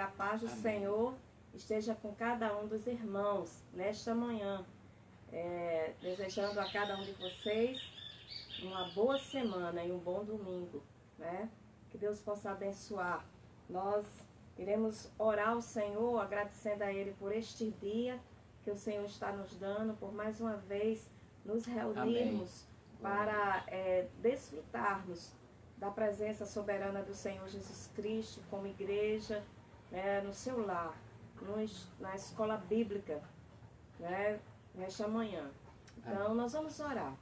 a paz do Senhor esteja com cada um dos irmãos nesta manhã. Desejando a cada um de vocês uma boa semana e um bom domingo, né? Que Deus possa abençoar. Nós iremos orar ao Senhor, agradecendo a Ele por este dia que o Senhor está nos dando, por mais uma vez nos reunirmos para desfrutarmos da presença soberana do Senhor Jesus Cristo como igreja, né, no seu lar, na escola bíblica, né, nesta manhã. Então, nós vamos orar.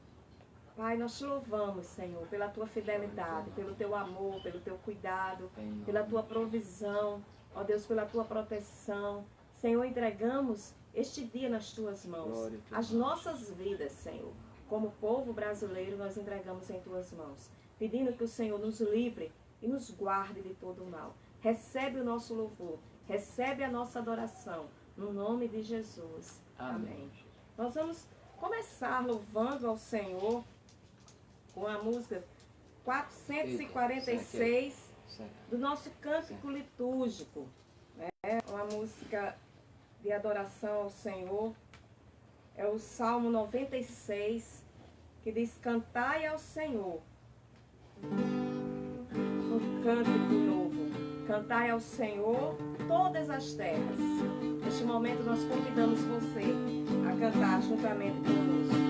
Pai, nós te louvamos, Senhor, pela tua fidelidade, pelo teu amor, pelo teu cuidado, pela tua provisão, ó Deus, pela tua proteção. Senhor, entregamos este dia nas tuas mãos. As nossas vidas, Senhor, como povo brasileiro, nós entregamos em tuas mãos, pedindo que o Senhor nos livre e nos guarde de todo o mal. Recebe o nosso louvor, recebe a nossa adoração, no nome de Jesus. Amém. Nós vamos começar louvando ao Senhor com a música 446 do nosso cântico litúrgico. É uma música de adoração ao Senhor. É o Salmo 96, que diz: cantai ao Senhor um cântico novo. Cantai ao Senhor todas as terras. Neste momento nós convidamos você a cantar juntamente conosco.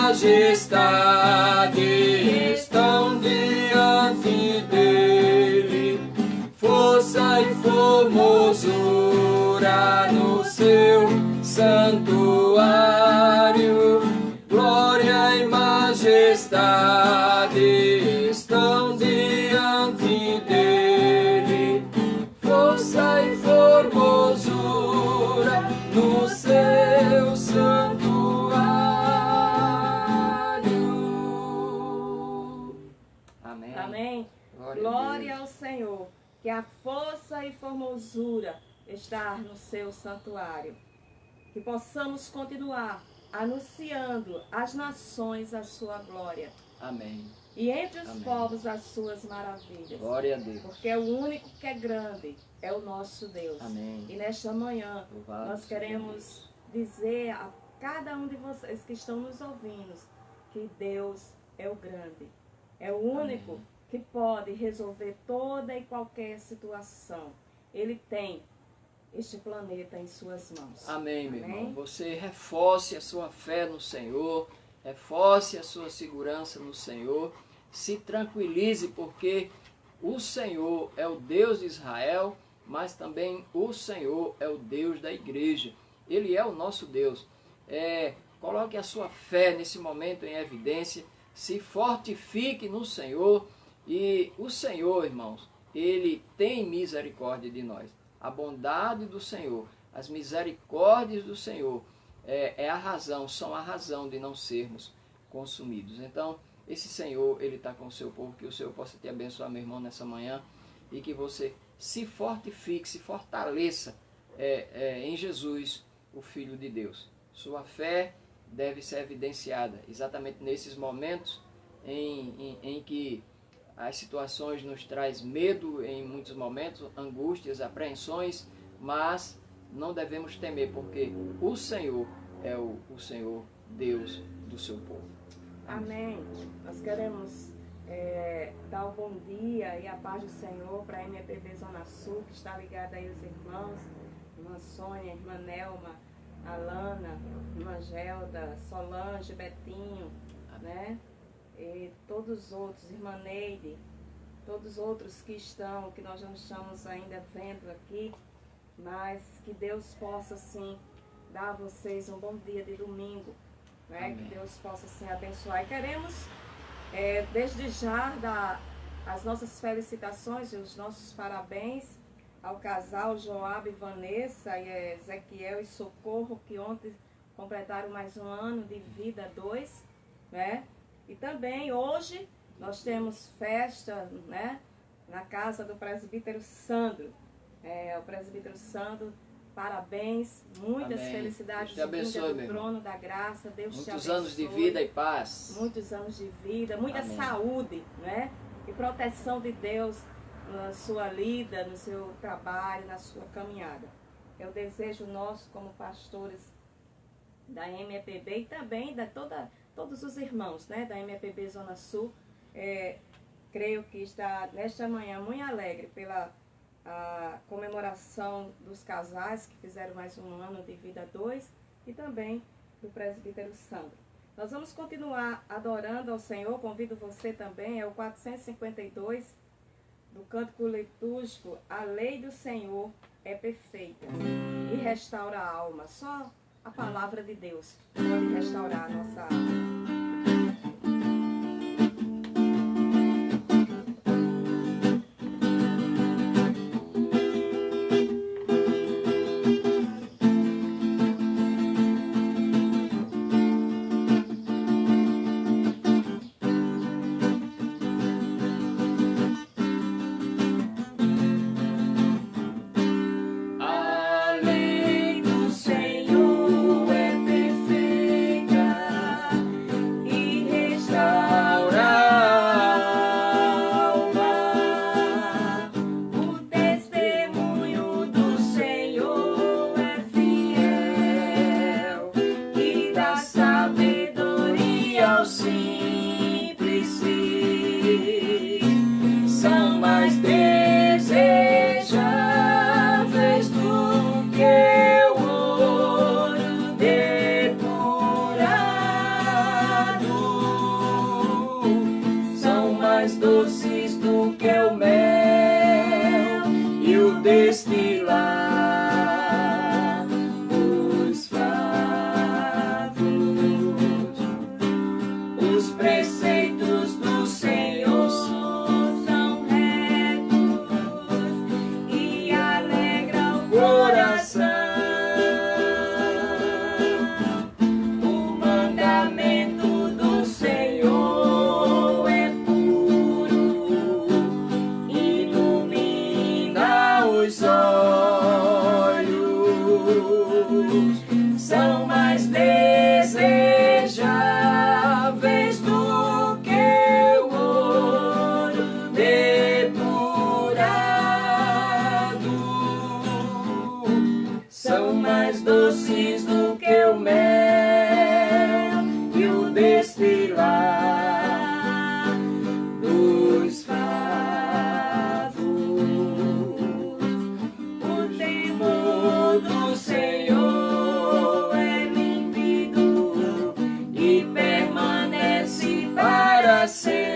Majestade estão diante dele, força e formosura. majestade estão diante dele, força e formosura no seu santuário. Amém. Amém. Glória ao Senhor, que a força e formosura está no seu santuário. Que possamos continuar anunciando às nações a sua glória. Amém. E entre os Amém. povos as suas maravilhas. Glória a Deus. Porque é o único que é grande, é o nosso Deus. Amém. E nesta manhã Louvado nós seja queremos dizer a cada um de vocês que estão nos ouvindo que Deus é o grande. É o único Amém. que pode resolver toda e qualquer situação. Ele tem este planeta em suas mãos. Amém, meu Amém? irmão. Você reforce a sua fé no Senhor, reforce a sua segurança no Senhor, se tranquilize, porque o Senhor é o Deus de Israel, mas também o Senhor é o Deus da igreja. Ele é o nosso Deus. Coloque a sua fé nesse momento em evidência, se fortifique no Senhor, e o Senhor, irmãos, Ele tem misericórdia de nós. A bondade do Senhor, as misericórdias do Senhor são a razão de não sermos consumidos. Então, esse Senhor, Ele está com o seu povo, que o Senhor possa te abençoar, meu irmão, nessa manhã, e que você se fortifique, se fortaleça em Jesus, o Filho de Deus. Sua fé deve ser evidenciada exatamente nesses momentos em que as situações nos traz medo, em muitos momentos, angústias, apreensões, mas não devemos temer, porque o Senhor é o Senhor Deus do seu povo. Amém. Nós queremos dar o bom dia e a paz do Senhor para a MPB Zona Sul, que está ligada aí os irmãos, irmã Sônia, irmã Nelma, Alana, irmã Gelda, Solange, Betinho, né? E todos os outros, irmã Neide, todos os outros que nós não estamos ainda vendo aqui, mas que Deus possa, sim, dar a vocês um bom dia de domingo, né? Amém. Que Deus possa, sim, abençoar. E queremos, desde já, dar as nossas felicitações e os nossos parabéns ao casal Joab e Vanessa, e Ezequiel e Socorro, que ontem completaram mais um ano de vida, 2, né? E também hoje nós temos festa, né, na casa do presbítero Sandro. O presbítero Sandro, parabéns, muitas Amém. felicidades Deus te abençoe, do meu trono da graça. Deus te Muitos abençoe. anos de vida e paz. Muitos anos de vida, muita Amém. saúde, né? E proteção de Deus na sua lida, no seu trabalho, na sua caminhada. É o desejo nosso como pastores da MPB e também da todos os irmãos, né, da MPB Zona Sul. Creio que está nesta manhã muito alegre pela a comemoração dos casais que fizeram mais um ano de vida, 2, e também do presbítero Sandro. Nós vamos continuar adorando ao Senhor. Convido você também, é o 452 do cântico litúrgico, A Lei do Senhor é Perfeita e restaura a alma. Só a palavra de Deus pode restaurar a nossa alma. A lei do Senhor é perfeita e restaura a alma. O testemunho do Senhor é fiel E dá sabedoria aos simples. São mais desejáveis do que o ouro depurado. São mais doces do que o mel e o destilar dos favos. Os preceitos do Senhor são retos e alegram o coração. O mandamento do Senhor é puro, ilumina os olhos, são mais desejáveis do que o ouro depurado, são mais doces do que o mel e o destilar dos favos. O temor do Senhor é límpido e permanece para sempre.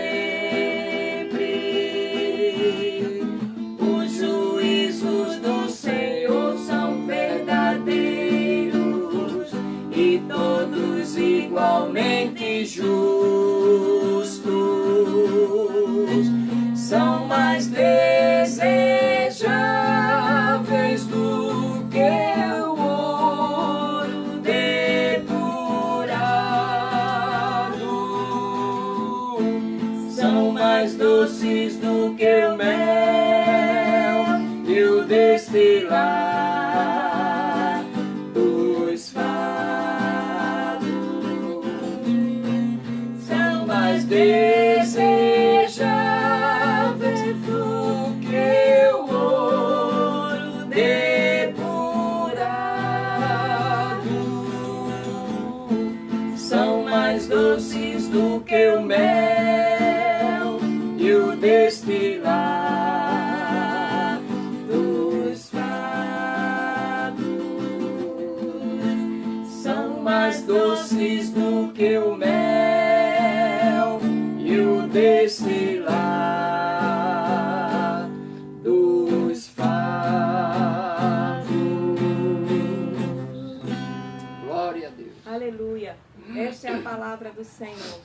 Os juízos do Senhor são verdadeiros e todos igualmente justos, são mais desejáveis do que o ouro depurado, são mais doces do que o mel e o destilar dos favos, são mais desejáveis do que o ouro depurado, são mais doces do que o mel e o destilar dos favos, são mais doces do que o mel e o destilar dos favos. Glória a Deus. Aleluia. Esta é a palavra do Senhor.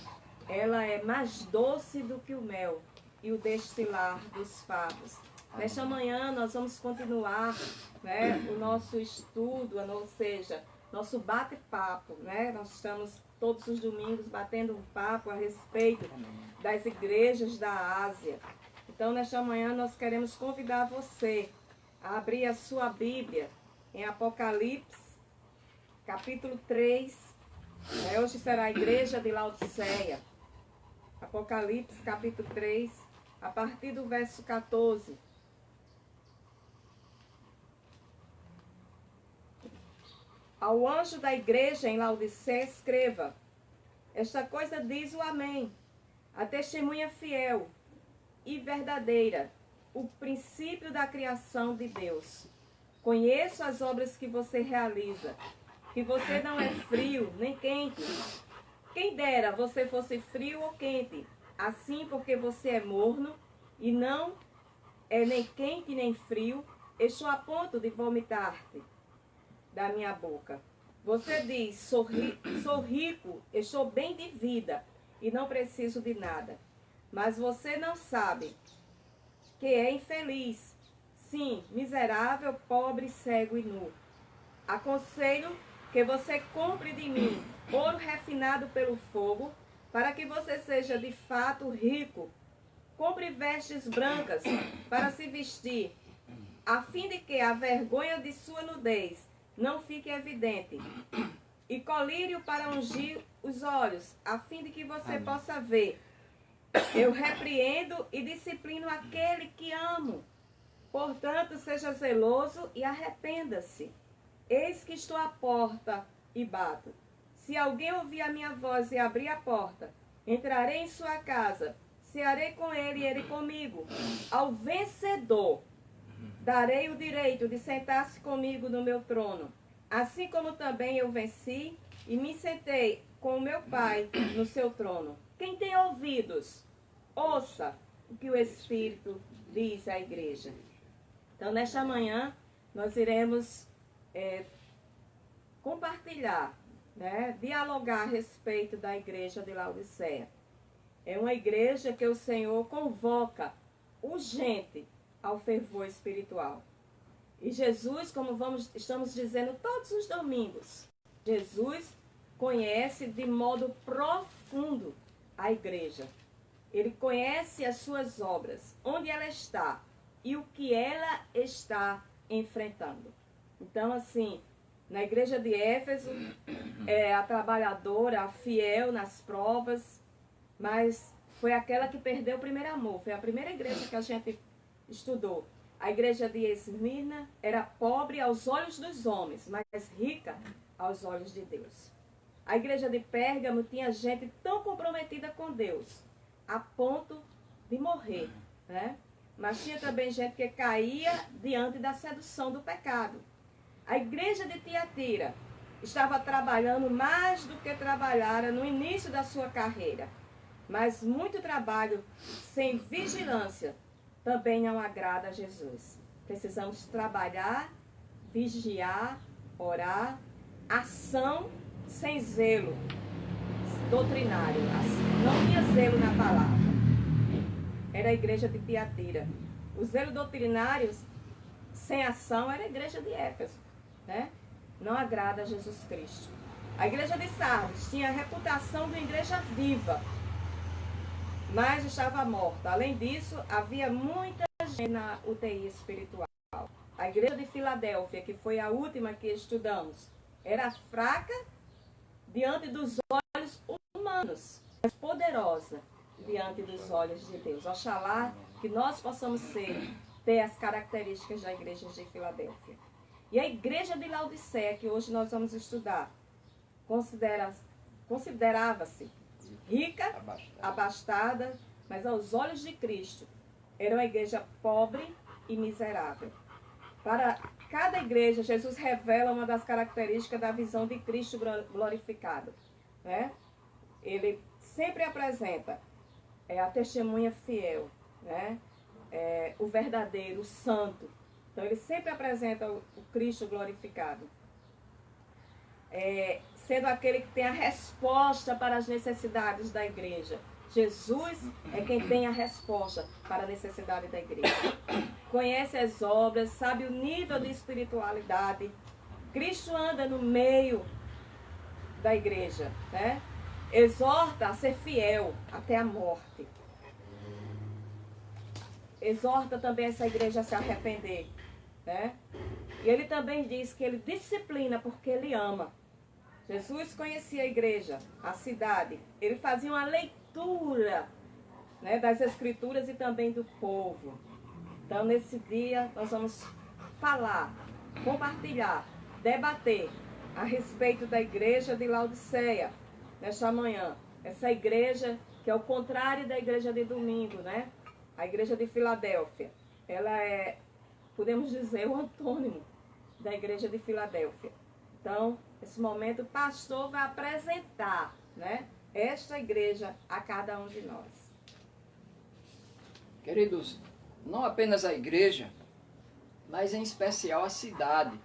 Ela é mais doce do que o mel e o destilar dos favos. Nesta manhã nós vamos continuar, né, o nosso estudo, ou seja, nosso bate-papo, né? Nós estamos todos os domingos batendo um papo a respeito das igrejas da Ásia. Então, nesta manhã nós queremos convidar você a abrir a sua Bíblia em Apocalipse, capítulo 3. Hoje será a igreja de Laodiceia. Apocalipse, capítulo 3, a partir do verso 14. Ao anjo da igreja em Laodiceia escreva: esta coisa diz o Amém, a testemunha fiel e verdadeira, o princípio da criação de Deus. Conheço as obras que você realiza, que você não é frio nem quente. Quem dera você fosse frio ou quente, assim porque você é morno e não é nem quente nem frio, estou a ponto de vomitar-te da minha boca. Você diz, sou rico, estou bem de vida e não preciso de nada. Mas você não sabe que é infeliz, sim, miserável, pobre, cego e nu. Aconselho que você compre de mim ouro refinado pelo fogo, para que você seja de fato rico. Compre vestes brancas para se vestir, a fim de que a vergonha de sua nudez não fique evidente, e colírio para ungir os olhos, a fim de que você possa ver. Eu repreendo e disciplino aquele que amo. Portanto, seja zeloso e arrependa-se. Eis que estou à porta e bato. Se alguém ouvir a minha voz e abrir a porta, entrarei em sua casa, cearei com ele e ele comigo. Ao vencedor darei o direito de sentar-se comigo no meu trono, assim como também eu venci e me sentei com o meu Pai no seu trono. Quem tem ouvidos, ouça o que o Espírito diz à igreja. Então, nesta manhã, nós iremos compartilhar, né, dialogar a respeito da igreja de Laodiceia. É uma igreja que o Senhor convoca urgente ao fervor espiritual. E Jesus, como estamos dizendo todos os domingos, Jesus conhece de modo profundo a igreja. Ele conhece as suas obras, onde ela está e o que ela está enfrentando. Então, assim, na igreja de Éfeso, a trabalhadora, a fiel nas provas, mas foi aquela que perdeu o primeiro amor. Foi a primeira igreja que a gente estudou. A igreja de Esmirna era pobre aos olhos dos homens, mas rica aos olhos de Deus. A igreja de Pérgamo tinha gente tão comprometida com Deus, a ponto de morrer, né? Mas tinha também gente que caía diante da sedução do pecado. A igreja de Tiatira estava trabalhando mais do que trabalhara no início da sua carreira. Mas muito trabalho sem vigilância também não agrada a Jesus. Precisamos trabalhar, vigiar, orar, ação sem zelo doutrinário. Não tinha zelo na palavra. Era a igreja de Tiatira. O zelo doutrinário sem ação era a igreja de Éfeso, né? Não agrada a Jesus Cristo. A igreja de Sardes tinha a reputação de uma igreja viva, mas estava morta. Além disso, havia muita gente na UTI espiritual. A igreja de Filadélfia, que foi a última que estudamos, era fraca diante dos olhos humanos, mas poderosa diante dos olhos de Deus. Oxalá que nós possamos ter as características da igreja de Filadélfia. E a igreja de Laodiceia, que hoje nós vamos estudar, considerava-se rica, abastada, mas aos olhos de Cristo era uma igreja pobre e miserável. Para cada igreja, Jesus revela uma das características da visão de Cristo glorificado, né? Ele sempre apresenta a testemunha fiel, né? O verdadeiro, o santo. Então, ele sempre apresenta o Cristo glorificado. Sendo aquele que tem a resposta para as necessidades da igreja. Jesus é quem tem a resposta para a necessidade da igreja. Conhece as obras, sabe o nível de espiritualidade. Cristo anda no meio da igreja, né? Exorta a ser fiel até a morte. Exorta também essa igreja a se arrepender, né? E ele também diz que ele disciplina porque ele ama. Jesus conhecia a igreja, a cidade. Ele fazia uma leitura, né, das escrituras e também do povo. Então, nesse dia, nós vamos falar, compartilhar, debater a respeito da igreja de Laodiceia, nesta manhã. Essa igreja que é o contrário da igreja de domingo, né? A igreja de Filadélfia. Ela é, podemos dizer, o antônimo da igreja de Filadélfia. Então, nesse momento, o pastor vai apresentar, né, esta igreja a cada um de nós. Queridos, não apenas a igreja, mas em especial a cidade.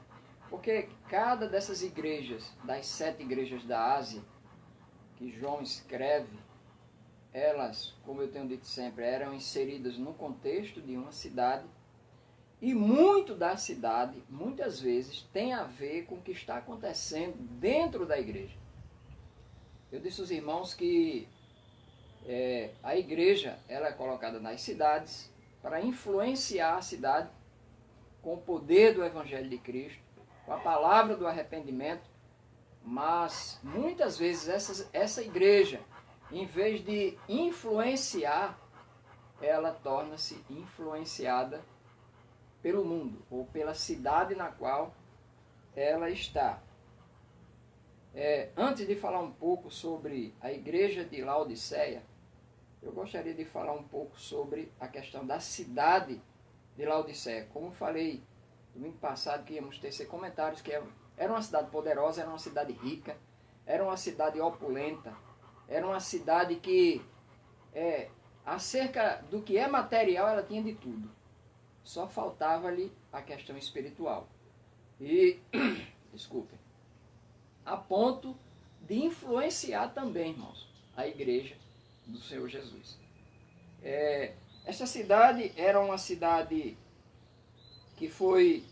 Porque cada dessas igrejas, das 7 igrejas da Ásia, que João escreve, elas, como eu tenho dito sempre, eram inseridas no contexto de uma cidade. E muito da cidade, muitas vezes, tem a ver com o que está acontecendo dentro da igreja. Eu disse aos irmãos que a igreja ela é colocada nas cidades para influenciar a cidade com o poder do Evangelho de Cristo, com a palavra do arrependimento, mas muitas vezes essa igreja, em vez de influenciar, ela torna-se influenciada pelo mundo, ou pela cidade na qual ela está. Antes de falar um pouco sobre a igreja de Laodiceia, eu gostaria de falar um pouco sobre a questão da cidade de Laodiceia. Como eu falei domingo passado, que íamos tecer comentários, que era uma cidade poderosa, era uma cidade rica, era uma cidade opulenta, era uma cidade que, acerca do que é material, ela tinha de tudo. Só faltava-lhe a questão espiritual. E, desculpem, a ponto de influenciar também, irmãos, a igreja do Senhor Jesus. Essa cidade era uma cidade que foi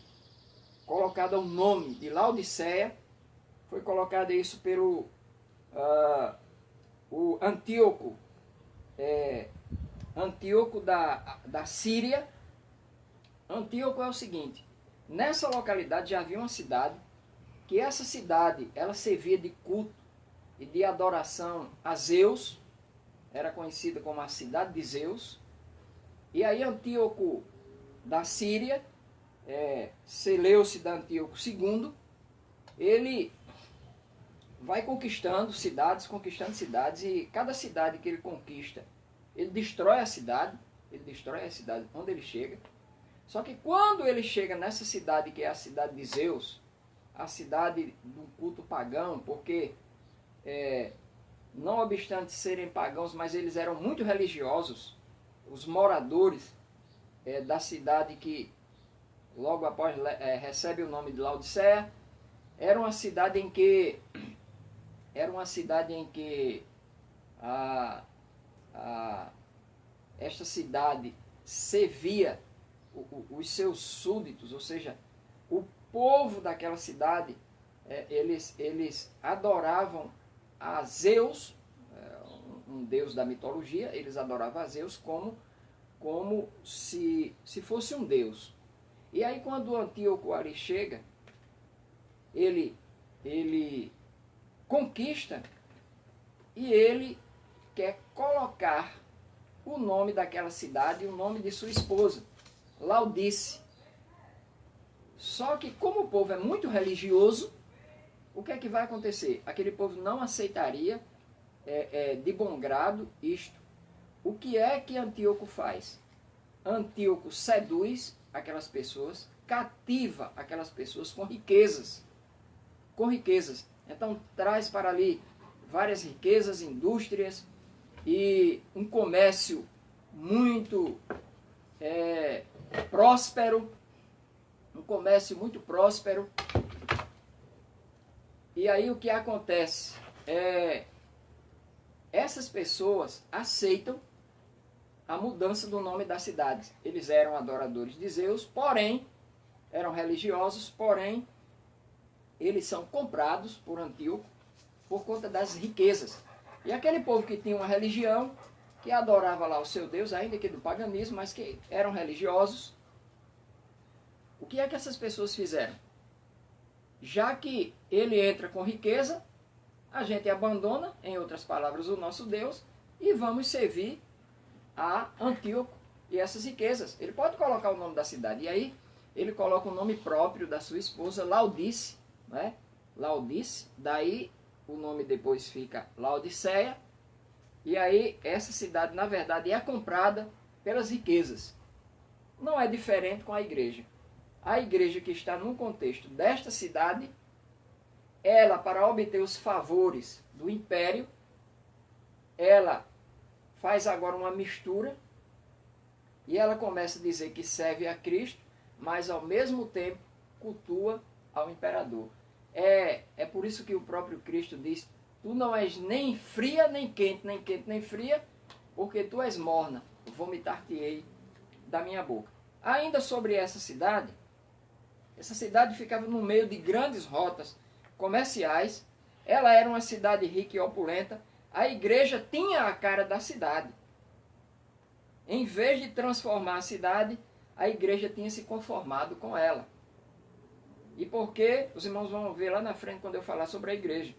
colocada o nome de Laodiceia, foi colocado isso pelo o Antíoco, Antíoco da Síria. Antíoco é o seguinte: nessa localidade já havia uma cidade, que essa cidade ela servia de culto e de adoração a Zeus, era conhecida como a cidade de Zeus. E aí Antíoco da Síria, Seleucida Antíoco II, ele vai conquistando cidades, e cada cidade que ele conquista, ele destrói a cidade onde ele chega. Só que quando ele chega nessa cidade, que é a cidade de Zeus, a cidade do culto pagão, porque não obstante serem pagãos, mas eles eram muito religiosos, os moradores da cidade que logo após recebe o nome de Laodiceia, era uma cidade em que esta cidade servia os seus súditos, ou seja, o povo daquela cidade, eles adoravam a Zeus, um deus da mitologia. Eles adoravam a Zeus como se fosse um deus. E aí quando o Antíoco ali chega, ele conquista e ele quer colocar o nome daquela cidade e o nome de sua esposa, Laodice. Só que como o povo é muito religioso, o que é que vai acontecer? Aquele povo não aceitaria de bom grado isto. O que é que Antíoco faz? Antíoco seduz aquelas pessoas, cativa aquelas pessoas com riquezas. Então traz para ali várias riquezas, indústrias e um comércio muito próspero. E aí o que acontece? Essas pessoas aceitam a mudança do nome das cidades. Eles eram adoradores de Zeus, porém, eram religiosos, porém, eles são comprados por Antíoco por conta das riquezas. E aquele povo que tinha uma religião, que adorava lá o seu Deus, ainda que do paganismo, mas que eram religiosos, o que é que essas pessoas fizeram? Já que ele entra com riqueza, a gente abandona, em outras palavras, o nosso Deus e vamos servir a Antíoco e essas riquezas. Ele pode colocar o nome da cidade, e aí ele coloca o nome próprio da sua esposa, Laodice, né? Laodice, daí o nome depois fica Laodiceia, e aí essa cidade, na verdade, é comprada pelas riquezas. Não é diferente com a igreja. A igreja que está num contexto desta cidade, ela, para obter os favores do império, ela faz agora uma mistura e ela começa a dizer que serve a Cristo, mas ao mesmo tempo cultua ao imperador. É por isso que o próprio Cristo diz: tu não és nem fria, nem quente, nem fria, porque tu és morna, vomitar-te-ei da minha boca. Ainda sobre essa cidade ficava no meio de grandes rotas comerciais, ela era uma cidade rica e opulenta, a igreja tinha a cara da cidade. Em vez de transformar a cidade, a igreja tinha se conformado com ela. E por quê? Os irmãos vão ver lá na frente quando eu falar sobre a igreja.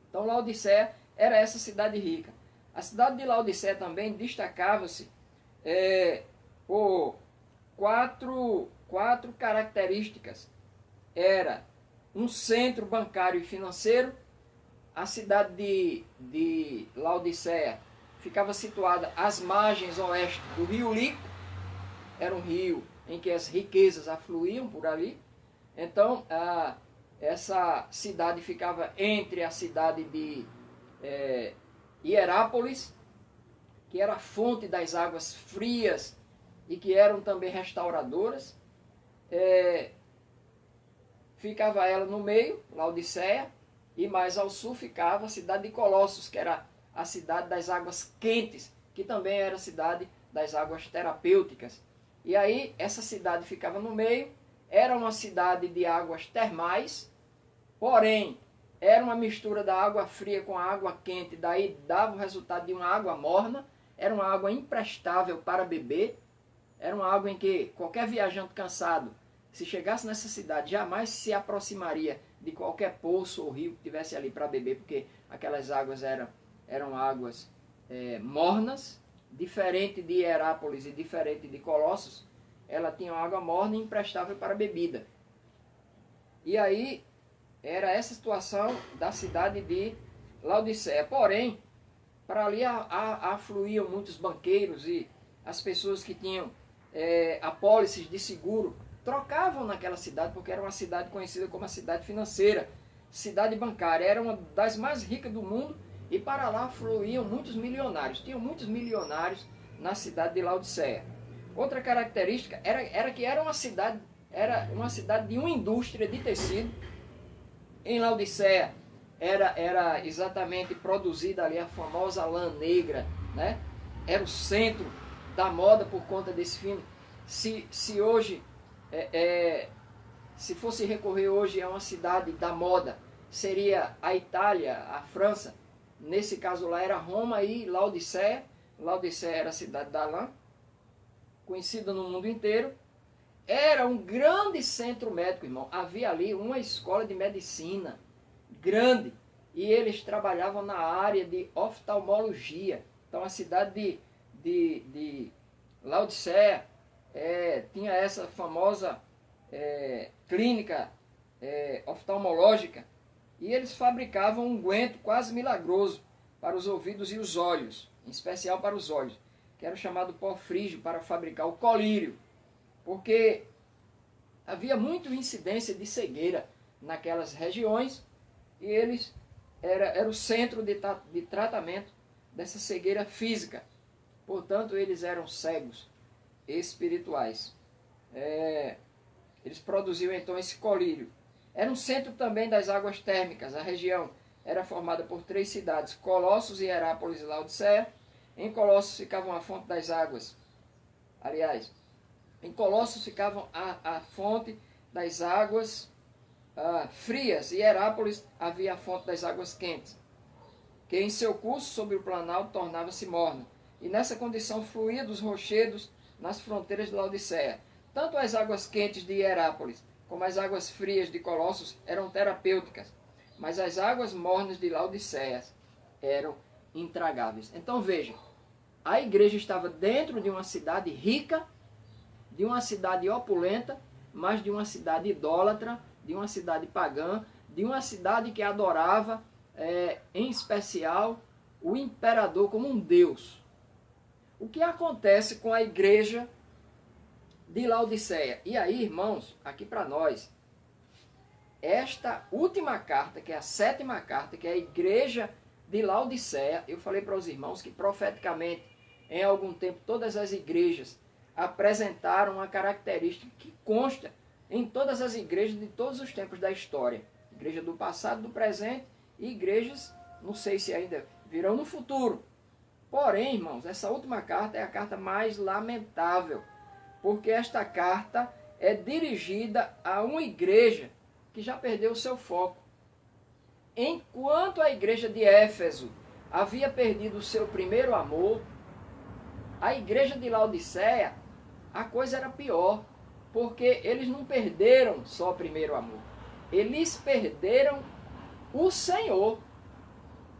Então Laodiceia era essa cidade rica. A cidade de Laodiceia também destacava-se por quatro características. Era um centro bancário e financeiro. A cidade de Laodiceia ficava situada às margens oeste do rio Lico. Era um rio em que as riquezas afluíam por ali. Então, essa cidade ficava entre a cidade de Hierápolis, que era a fonte das águas frias e que eram também restauradoras. Ficava ela no meio, Laodiceia, e mais ao sul ficava a cidade de Colossos, que era a cidade das águas quentes, que também era a cidade das águas terapêuticas. E aí essa cidade ficava no meio, era uma cidade de águas termais, porém era uma mistura da água fria com a água quente, daí dava o resultado de uma água morna, era uma água imprestável para beber, era uma água em que qualquer viajante cansado, se chegasse nessa cidade, jamais se aproximaria de qualquer poço ou rio que tivesse ali para beber, porque aquelas águas eram águas mornas, diferente de Hierápolis e diferente de Colossos, ela tinha uma água morna e imprestável para bebida. E aí era essa situação da cidade de Laodiceia. Porém, para ali afluíam muitos banqueiros e as pessoas que tinham apólices de seguro trocavam naquela cidade, porque era uma cidade conhecida como a cidade financeira, cidade bancária, era uma das mais ricas do mundo, e para lá fluíam muitos milionários, tinham muitos milionários na cidade de Laodiceia. Outra característica era que era uma cidade de uma indústria de tecido. Em Laodiceia era exatamente produzida ali a famosa lã negra, né? Era o centro da moda por conta desse fino. Se hoje, se fosse recorrer hoje a uma cidade da moda, seria a Itália, a França. Nesse caso lá era Roma e Laodiceia. Laodiceia era a cidade da lã, conhecida no mundo inteiro. Era um grande centro médico, irmão. Havia ali uma escola de medicina grande. E eles trabalhavam na área de oftalmologia. Então a cidade de Laodiceia tinha essa famosa clínica oftalmológica. E eles fabricavam um unguento quase milagroso para os ouvidos e os olhos, em especial para os olhos, que era o chamado pó frígio para fabricar o colírio. Porque havia muita incidência de cegueira naquelas regiões e eles era o centro de tratamento dessa cegueira física. Portanto, eles eram cegos espirituais. Eles produziam então esse colírio. Era um centro também das águas térmicas. A região era formada por 3 cidades, Colossos, Hierápolis e Laodiceia. Em Colossos ficava a fonte das águas. Aliás, em Colossos ficava a fonte das águas frias, e Hierápolis havia a fonte das águas quentes, que em seu curso sobre o planalto tornava-se morna, e nessa condição fluía dos rochedos nas fronteiras de Laodiceia. Tanto as águas quentes de Hierápolis como as águas frias de Colossos eram terapêuticas, mas as águas mornas de Laodiceia eram intragáveis. Então veja, a igreja estava dentro de uma cidade rica, de uma cidade opulenta, mas de uma cidade idólatra, de uma cidade pagã, de uma cidade que adorava, em especial, o imperador como um deus. O que acontece com a igreja de Laodiceia? E aí, irmãos, aqui para nós, esta última carta, que é a 7ª carta, que é a igreja de Laodiceia, eu falei para os irmãos que profeticamente, em algum tempo, todas as igrejas apresentaram uma característica que consta em todas as igrejas de todos os tempos da história. Igreja do passado, do presente e igrejas, não sei se ainda virão no futuro. Porém, irmãos, essa última carta é a carta mais lamentável, porque esta carta é dirigida a uma igreja que já perdeu o seu foco. Enquanto a igreja de Éfeso havia perdido o seu primeiro amor, a igreja de Laodiceia, a coisa era pior, porque eles não perderam só o primeiro amor, eles perderam o Senhor.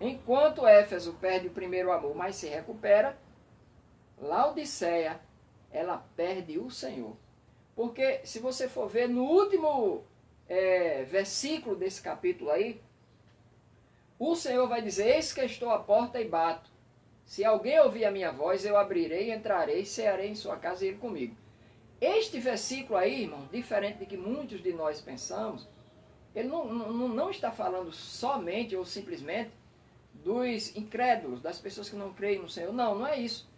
Enquanto Éfeso perde o primeiro amor, mas se recupera, Laodiceia, ela perde o Senhor. Porque se você for ver no último versículo desse capítulo aí, o Senhor vai dizer: eis que estou à porta e bato. Se alguém ouvir a minha voz, eu abrirei, entrarei, cearei em sua casa e ele comigo. Este versículo aí, irmão, diferente de que muitos de nós pensamos, ele não está falando somente ou simplesmente dos incrédulos, das pessoas que não creem no Senhor. Não, não é isso.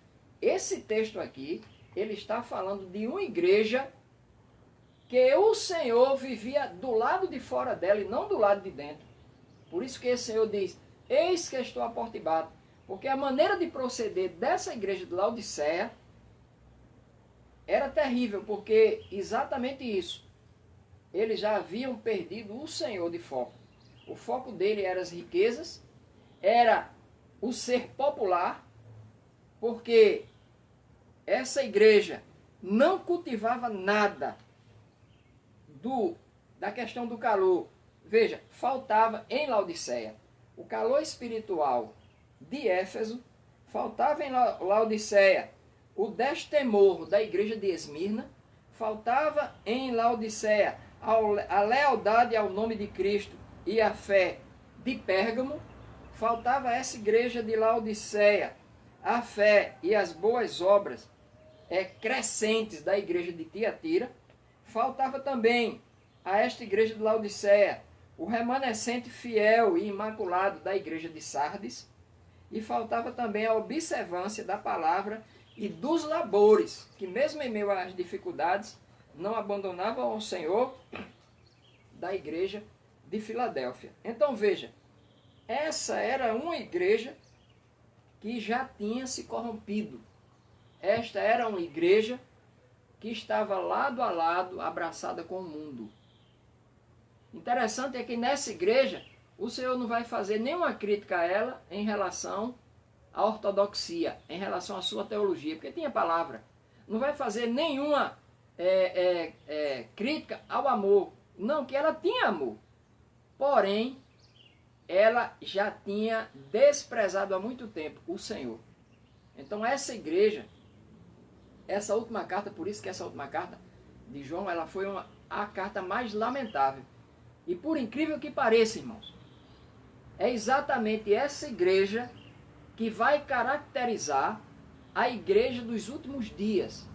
Esse texto aqui, ele está falando de uma igreja que o Senhor vivia do lado de fora dela e não do lado de dentro. Por isso que esse Senhor diz: eis que estou à porta e bato. Porque a maneira de proceder dessa igreja de Laodiceia era terrível, porque exatamente isso. Eles já haviam perdido o Senhor de foco. O foco dele era as riquezas, era o ser popular, porque essa igreja não cultivava nada da questão do calor. Veja, faltava em Laodiceia o calor espiritual de Éfeso, faltava em Laodiceia o destemor da igreja de Esmirna, faltava em Laodiceia a lealdade ao nome de Cristo e a fé de Pérgamo, faltava a essa igreja de Laodiceia a fé e as boas obras crescentes da igreja de Tiatira, faltava também a esta igreja de Laodiceia o remanescente fiel e imaculado da igreja de Sardes, e faltava também a observância da palavra e dos labores, que mesmo em meio às dificuldades, não abandonavam ao Senhor, da igreja de Filadélfia. Então veja, essa era uma igreja que já tinha se corrompido. Esta era uma igreja que estava lado a lado, abraçada com o mundo. Interessante é que nessa igreja, o Senhor não vai fazer nenhuma crítica a ela em relação à ortodoxia, em relação à sua teologia, porque tinha palavra. Não vai fazer nenhuma crítica ao amor. Não, que ela tinha amor. Porém, ela já tinha desprezado há muito tempo o Senhor. Então essa igreja, essa última carta, por isso que essa última carta de João, ela foi a carta mais lamentável. E por incrível que pareça, irmãos, é exatamente essa igreja que vai caracterizar a igreja dos últimos dias.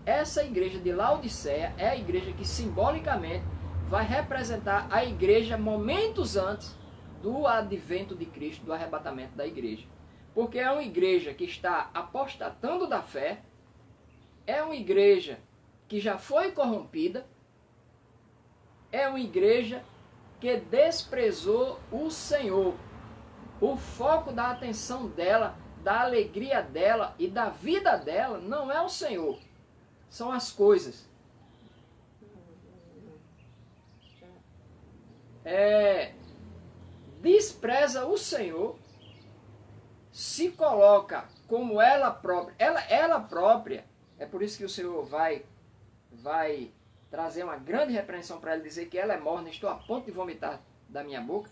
Essa igreja de Laodiceia é a igreja que simbolicamente vai representar a igreja momentos antes do advento de Cristo, do arrebatamento da igreja. Porque é uma igreja que está apostatando da fé, é uma igreja que já foi corrompida, é uma igreja que desprezou o Senhor. O foco da atenção dela, da alegria dela e da vida dela não é o Senhor, são as coisas. Despreza o Senhor, se coloca como ela própria. Ela própria, é por isso que o Senhor vai trazer uma grande repreensão para ela, dizer que ela é morna, estou a ponto de vomitar da minha boca,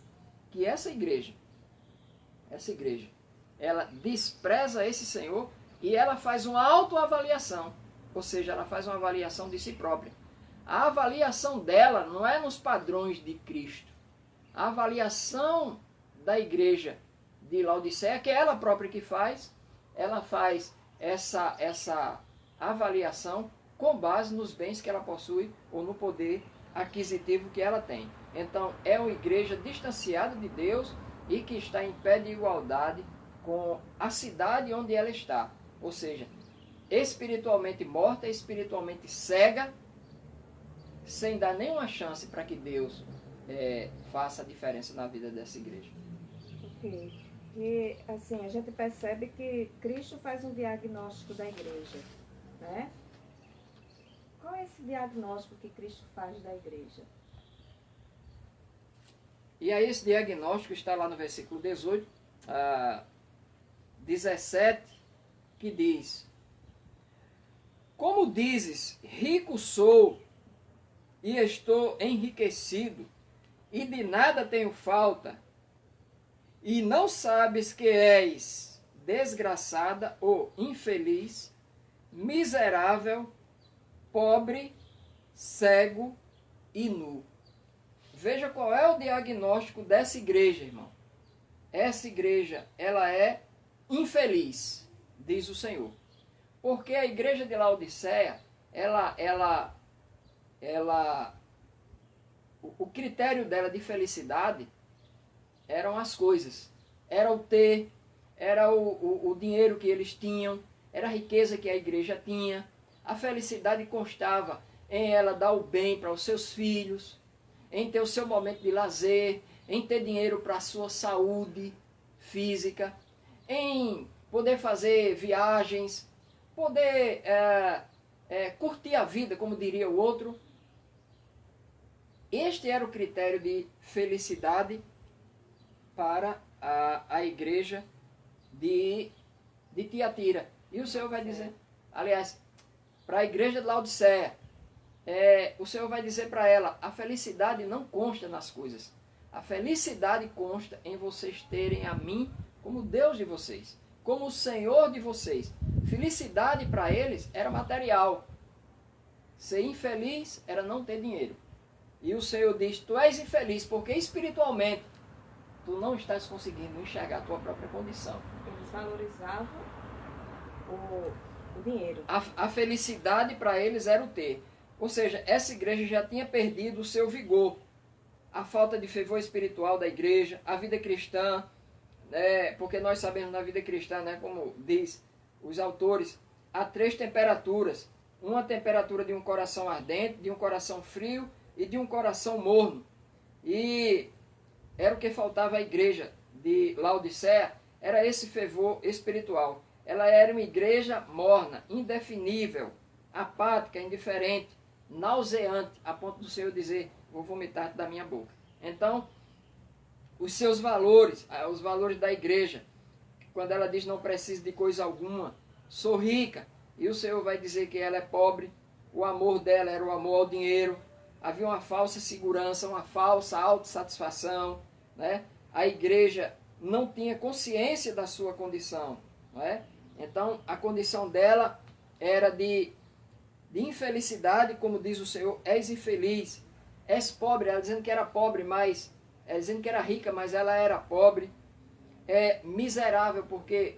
que essa igreja, ela despreza esse Senhor e ela faz uma autoavaliação, ou seja, ela faz uma avaliação de si própria. A avaliação dela não é nos padrões de Cristo. A avaliação da igreja de Laodiceia, que é ela própria que faz, ela faz essa avaliação com base nos bens que ela possui ou no poder aquisitivo que ela tem. Então, é uma igreja distanciada de Deus e que está em pé de igualdade com a cidade onde ela está. Ou seja, espiritualmente morta, espiritualmente cega, sem dar nenhuma chance para que Deus faça a diferença na vida dessa igreja. Ok. E assim, a gente percebe que Cristo faz um diagnóstico da igreja, né? Qual é esse diagnóstico que Cristo faz da igreja? E aí esse diagnóstico está lá no versículo 18, 17, que diz: como dizes, rico sou e estou enriquecido, e de nada tenho falta, e não sabes que és desgraçada ou infeliz, miserável, pobre, cego e nu. Veja qual é o diagnóstico dessa igreja, irmão. Essa igreja, ela é infeliz, diz o Senhor. Porque a igreja de Laodiceia, o critério dela de felicidade eram as coisas. Era o ter, era o dinheiro que eles tinham, era a riqueza que a igreja tinha. A felicidade constava em ela dar o bem para os seus filhos, em ter o seu momento de lazer, em ter dinheiro para a sua saúde física, em poder fazer viagens, poder curtir a vida, como diria o outro. Este era o critério de felicidade para a igreja de Tiatira. E o Senhor vai dizer, aliás, para a igreja de Laodiceia, o Senhor vai dizer para ela, a felicidade não consta nas coisas. A felicidade consta em vocês terem a mim como Deus de vocês, como o Senhor de vocês. Felicidade para eles era material. Ser infeliz era não ter dinheiro. E o Senhor diz, tu és infeliz porque espiritualmente tu não estás conseguindo enxergar a tua própria condição. Eles valorizavam o dinheiro. A felicidade para eles era o ter. Ou seja, essa igreja já tinha perdido o seu vigor. A falta de fervor espiritual da igreja, a vida cristã, porque nós sabemos na vida cristã, como diz os autores, há 3 temperaturas. Uma temperatura de um coração ardente, de um coração frio e de um coração morno. E era o que faltava à igreja de Laodiceia, era esse fervor espiritual. Ela era uma igreja morna, indefinível, apática, indiferente, nauseante, a ponto do Senhor dizer, vou vomitar da minha boca. Então, os seus valores, os valores da igreja, quando ela diz não preciso de coisa alguma, sou rica, e o Senhor vai dizer que ela é pobre, o amor dela era o amor ao dinheiro, havia uma falsa segurança, uma falsa autossatisfação, A igreja não tinha consciência da sua condição, Então, a condição dela era de infelicidade, como diz o Senhor, és infeliz, és pobre, ela dizendo que era pobre, mas ela dizendo que era rica, mas ela era pobre, miserável, porque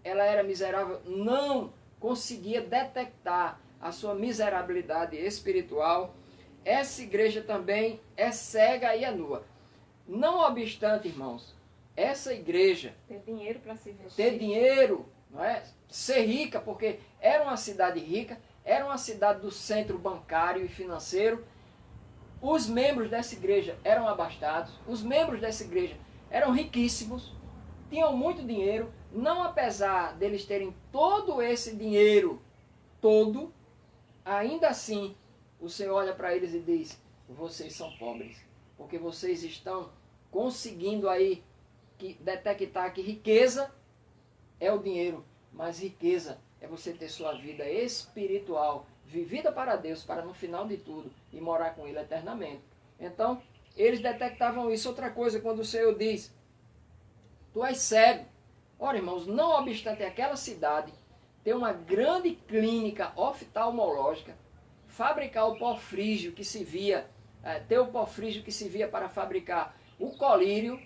ela era miserável, não conseguia detectar a sua miserabilidade espiritual. Essa igreja também é cega e é nua. Não obstante, irmãos, essa igreja ter dinheiro para se vestir, ter dinheiro, ser rica, porque era uma cidade rica, era uma cidade do centro bancário e financeiro. Os membros dessa igreja eram abastados, os membros dessa igreja eram riquíssimos, tinham muito dinheiro, não apesar deles terem todo esse dinheiro todo, ainda assim o Senhor olha para eles e diz, vocês são pobres, porque vocês estão conseguindo aí detectar que riqueza é o dinheiro, mas riqueza é você ter sua vida espiritual, vivida para Deus, para no final de tudo, e morar com Ele eternamente. Então, eles detectavam isso. Outra coisa, quando o Senhor diz, tu és cego. Ora, irmãos, não obstante aquela cidade ter uma grande clínica oftalmológica, fabricar o pó frígio que se via, ter o pó frígio que se via para fabricar o colírio,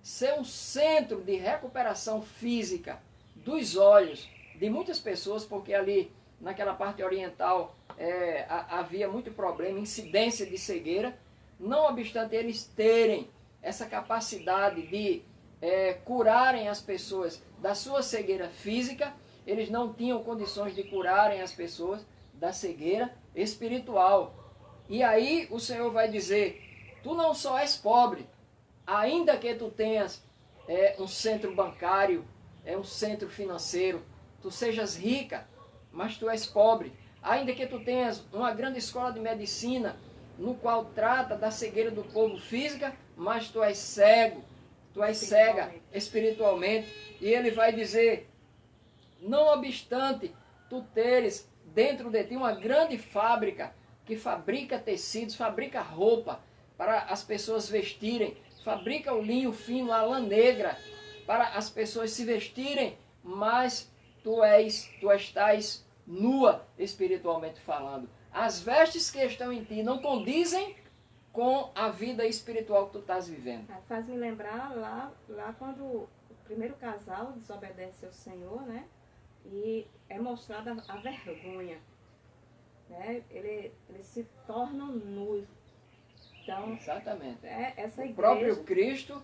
ser um centro de recuperação física dos olhos de muitas pessoas, porque ali naquela parte oriental havia muito problema, incidência de cegueira. Não obstante eles terem essa capacidade de curarem as pessoas da sua cegueira física, eles não tinham condições de curarem as pessoas da cegueira espiritual. E aí o Senhor vai dizer, tu não só és pobre, ainda que tu tenhas um centro bancário, um centro financeiro, tu sejas rica, mas tu és pobre. Ainda que tu tenhas uma grande escola de medicina, no qual trata da cegueira do povo física, mas tu és cego, tu és cega espiritualmente. E ele vai dizer, não obstante tu teres dentro de ti uma grande fábrica que fabrica tecidos, fabrica roupa para as pessoas vestirem, fabrica o linho fino, a lã negra, para as pessoas se vestirem, mas tu estás nua espiritualmente falando. As vestes que estão em ti não condizem com a vida espiritual que tu estás vivendo. Faz-me lembrar lá quando o primeiro casal desobedece ao Senhor, e é mostrada a vergonha. Eles se tornam nus. Então, exatamente. Essa igreja... O próprio Cristo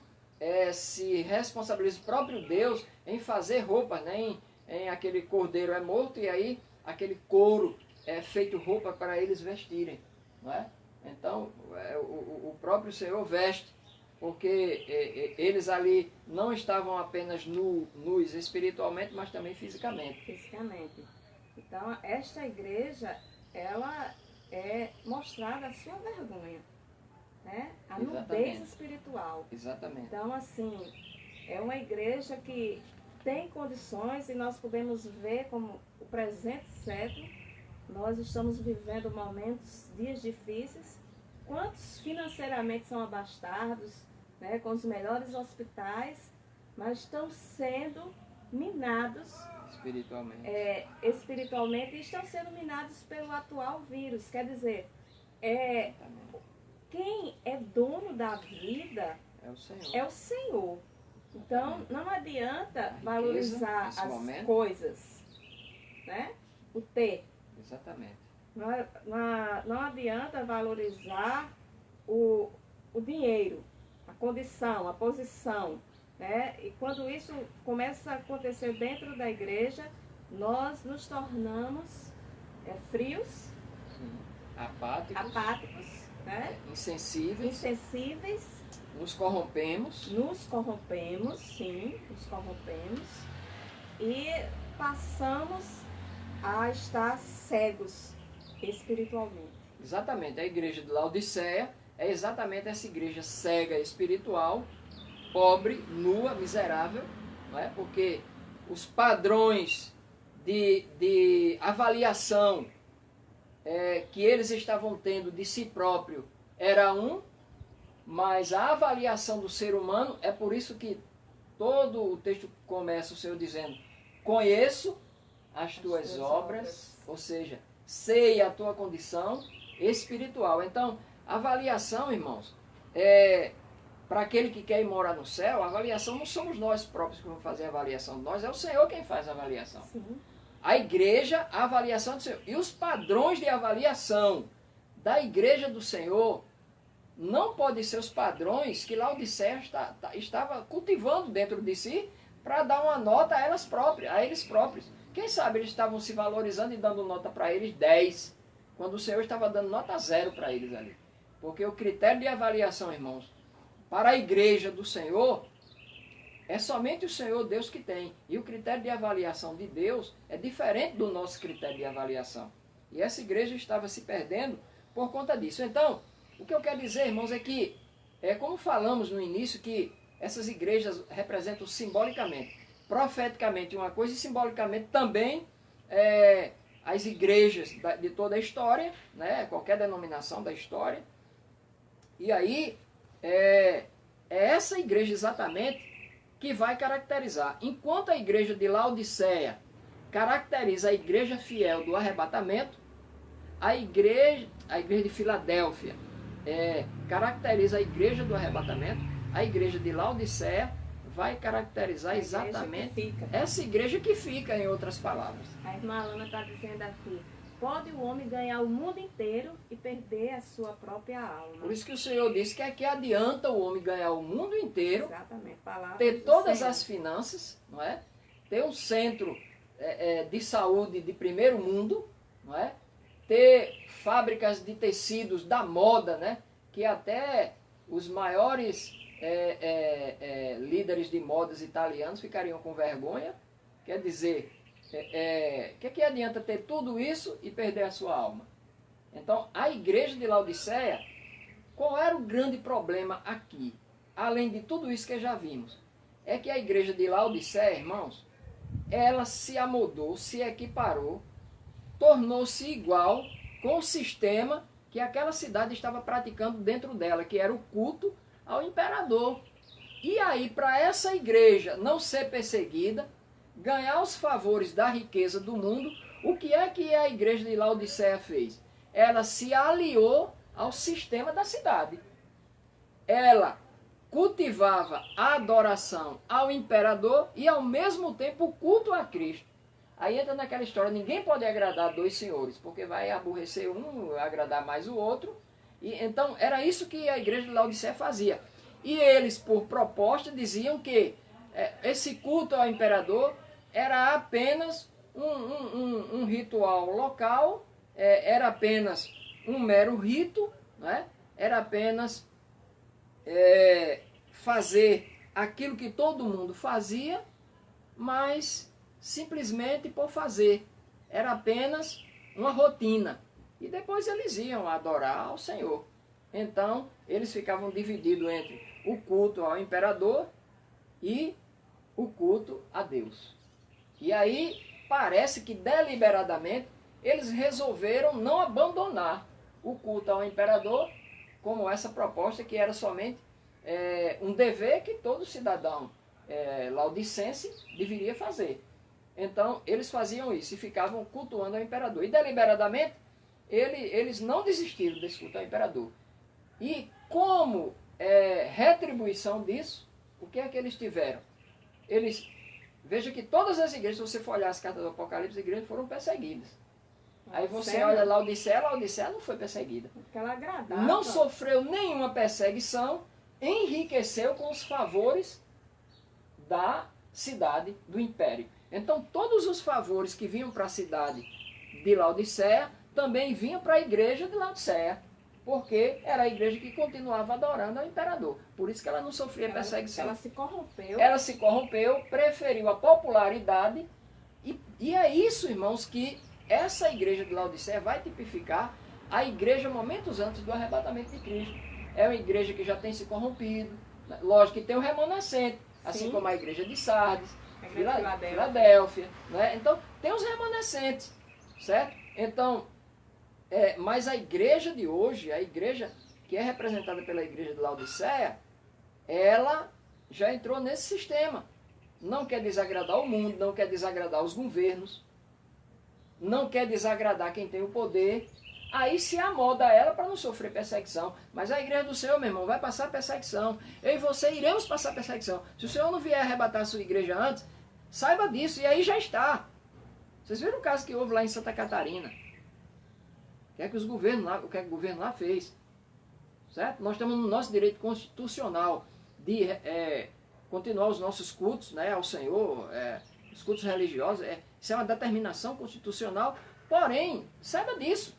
se responsabiliza, o próprio Deus, em fazer roupas, em aquele cordeiro é morto e aí aquele couro é feito roupa para eles vestirem. Não é? Então, o próprio Senhor veste. porque eles ali não estavam apenas nus espiritualmente, mas também fisicamente. Fisicamente. Então, esta igreja, ela é mostrada a sua vergonha, né? A nudez espiritual. Exatamente. Então, assim, é uma igreja que tem condições e nós podemos ver como o presente século, nós estamos vivendo momentos, dias difíceis. Quantos financeiramente são abastados, né, com os melhores hospitais, mas estão sendo minados espiritualmente e estão sendo minados pelo atual vírus. Quer dizer, quem é dono da vida é o Senhor. Então, não adianta valorizar as coisas, né? O ter. Exatamente. Não adianta valorizar o dinheiro, a condição, a posição, né? E quando isso começa a acontecer dentro da igreja, nós nos tornamos frios, sim, apáticos, né? Insensíveis, nos corrompemos, sim, nos corrompemos e passamos a estar cegos espiritualmente. Exatamente, a igreja de Laodiceia é exatamente essa igreja cega espiritual, pobre, nua, miserável, não é? Porque os padrões de avaliação que eles estavam tendo de si próprio era mas a avaliação do ser humano, é por isso que todo o texto começa o Senhor dizendo: conheço as tuas obras, ou seja, sei a tua condição espiritual. Então, a avaliação, irmãos, para aquele que quer ir morar no céu, a avaliação não somos nós próprios que vamos fazer a avaliação de nós, é o Senhor quem faz a avaliação. Sim. A igreja, a avaliação do Senhor. E os padrões de avaliação da igreja do Senhor não podem ser os padrões que Laodiceia estava cultivando dentro de si para dar uma nota a eles próprios. Quem sabe eles estavam se valorizando e dando nota para eles 10, quando o Senhor estava dando nota 0 para eles ali. Porque o critério de avaliação, irmãos, para a igreja do Senhor, é somente o Senhor Deus que tem. E o critério de avaliação de Deus é diferente do nosso critério de avaliação. E essa igreja estava se perdendo por conta disso. Então, o que eu quero dizer, irmãos, é que, como falamos no início, que essas igrejas representam simbolicamente, profeticamente uma coisa e simbolicamente também as igrejas de toda a história, né, qualquer denominação da história. E aí, é essa igreja exatamente que vai caracterizar. Enquanto a igreja de Laodiceia caracteriza a igreja fiel do arrebatamento, a igreja de Filadélfia caracteriza a igreja do arrebatamento, a igreja de Laodiceia vai caracterizar exatamente essa igreja que fica, em outras palavras. A irmã Alana está dizendo aqui: pode o homem ganhar o mundo inteiro e perder a sua própria alma. Por isso que o Senhor disse que é que adianta o homem ganhar o mundo inteiro, palavra ter todas as finanças, não é? Ter um centro de saúde de primeiro mundo, não é? Ter fábricas de tecidos da moda, né? Que até os maiores líderes de modas italianos ficariam com vergonha. Quer dizer, que adianta ter tudo isso e perder a sua alma? Então, a igreja de Laodiceia, qual era o grande problema aqui? Além de tudo isso que já vimos, é que a igreja de Laodiceia, irmãos, ela se amoldou, se equiparou, tornou-se igual com o sistema que aquela cidade estava praticando dentro dela, que era o culto ao imperador. E aí, para essa igreja não ser perseguida, ganhar os favores da riqueza do mundo, o que é que a igreja de Laodiceia fez? Ela se aliou ao sistema da cidade. Ela cultivava a adoração ao imperador e ao mesmo tempo o culto a Cristo. Aí entra naquela história: ninguém pode agradar dois senhores, porque vai aborrecer um, agradar mais o outro. E então era isso que a igreja de Laodiceia fazia. E eles, por proposta, diziam que esse culto ao imperador era apenas um ritual local, era apenas um mero rito, né? Era apenas fazer aquilo que todo mundo fazia, mas simplesmente por fazer. Era apenas uma rotina. E depois eles iam adorar ao Senhor. Então, eles ficavam divididos entre o culto ao imperador e o culto a Deus. E aí, parece que deliberadamente, eles resolveram não abandonar o culto ao imperador, como essa proposta que era somente um dever que todo cidadão laudicense deveria fazer. Então, eles faziam isso e ficavam cultuando ao imperador. E deliberadamente, eles não desistiram desse culto ao imperador. E como retribuição disso, o que é que eles tiveram? Veja que todas as igrejas, se você for olhar as cartas do Apocalipse, as igrejas foram perseguidas. Aí você olha Laodiceia não foi perseguida. Porque ela agradava. Não sofreu nenhuma perseguição, enriqueceu com os favores da cidade, do império. Então todos os favores que vinham para a cidade de Laodiceia, também vinham para a igreja de Laodiceia. Porque era a igreja que continuava adorando ao imperador. Por isso que ela não sofria perseguição. Ela se corrompeu. Ela se corrompeu, preferiu a popularidade. E é isso, irmãos, que essa igreja de Laodiceia vai tipificar a igreja momentos antes do arrebatamento de Cristo. É uma igreja que já tem se corrompido. Lógico que tem o remanescente, assim como a igreja de Sardes, Filadélfia. Né? Então, tem os remanescentes, certo? Então, mas a igreja de hoje, a igreja que é representada pela igreja de Laodiceia, ela já entrou nesse sistema. Não quer desagradar o mundo, não quer desagradar os governos, não quer desagradar quem tem o poder. Aí se amoda ela para não sofrer perseguição. Mas a igreja do Senhor, meu irmão, vai passar perseguição. Eu e você iremos passar perseguição. Se o Senhor não vier arrebatar a sua igreja antes, saiba disso. E aí já está. Vocês viram o caso que houve lá em Santa Catarina? O que é que o governo lá fez? Certo? Nós estamos no nosso direito constitucional de continuar os nossos cultos, né, ao Senhor, os cultos religiosos. Isso é uma determinação constitucional. Porém, saiba disso.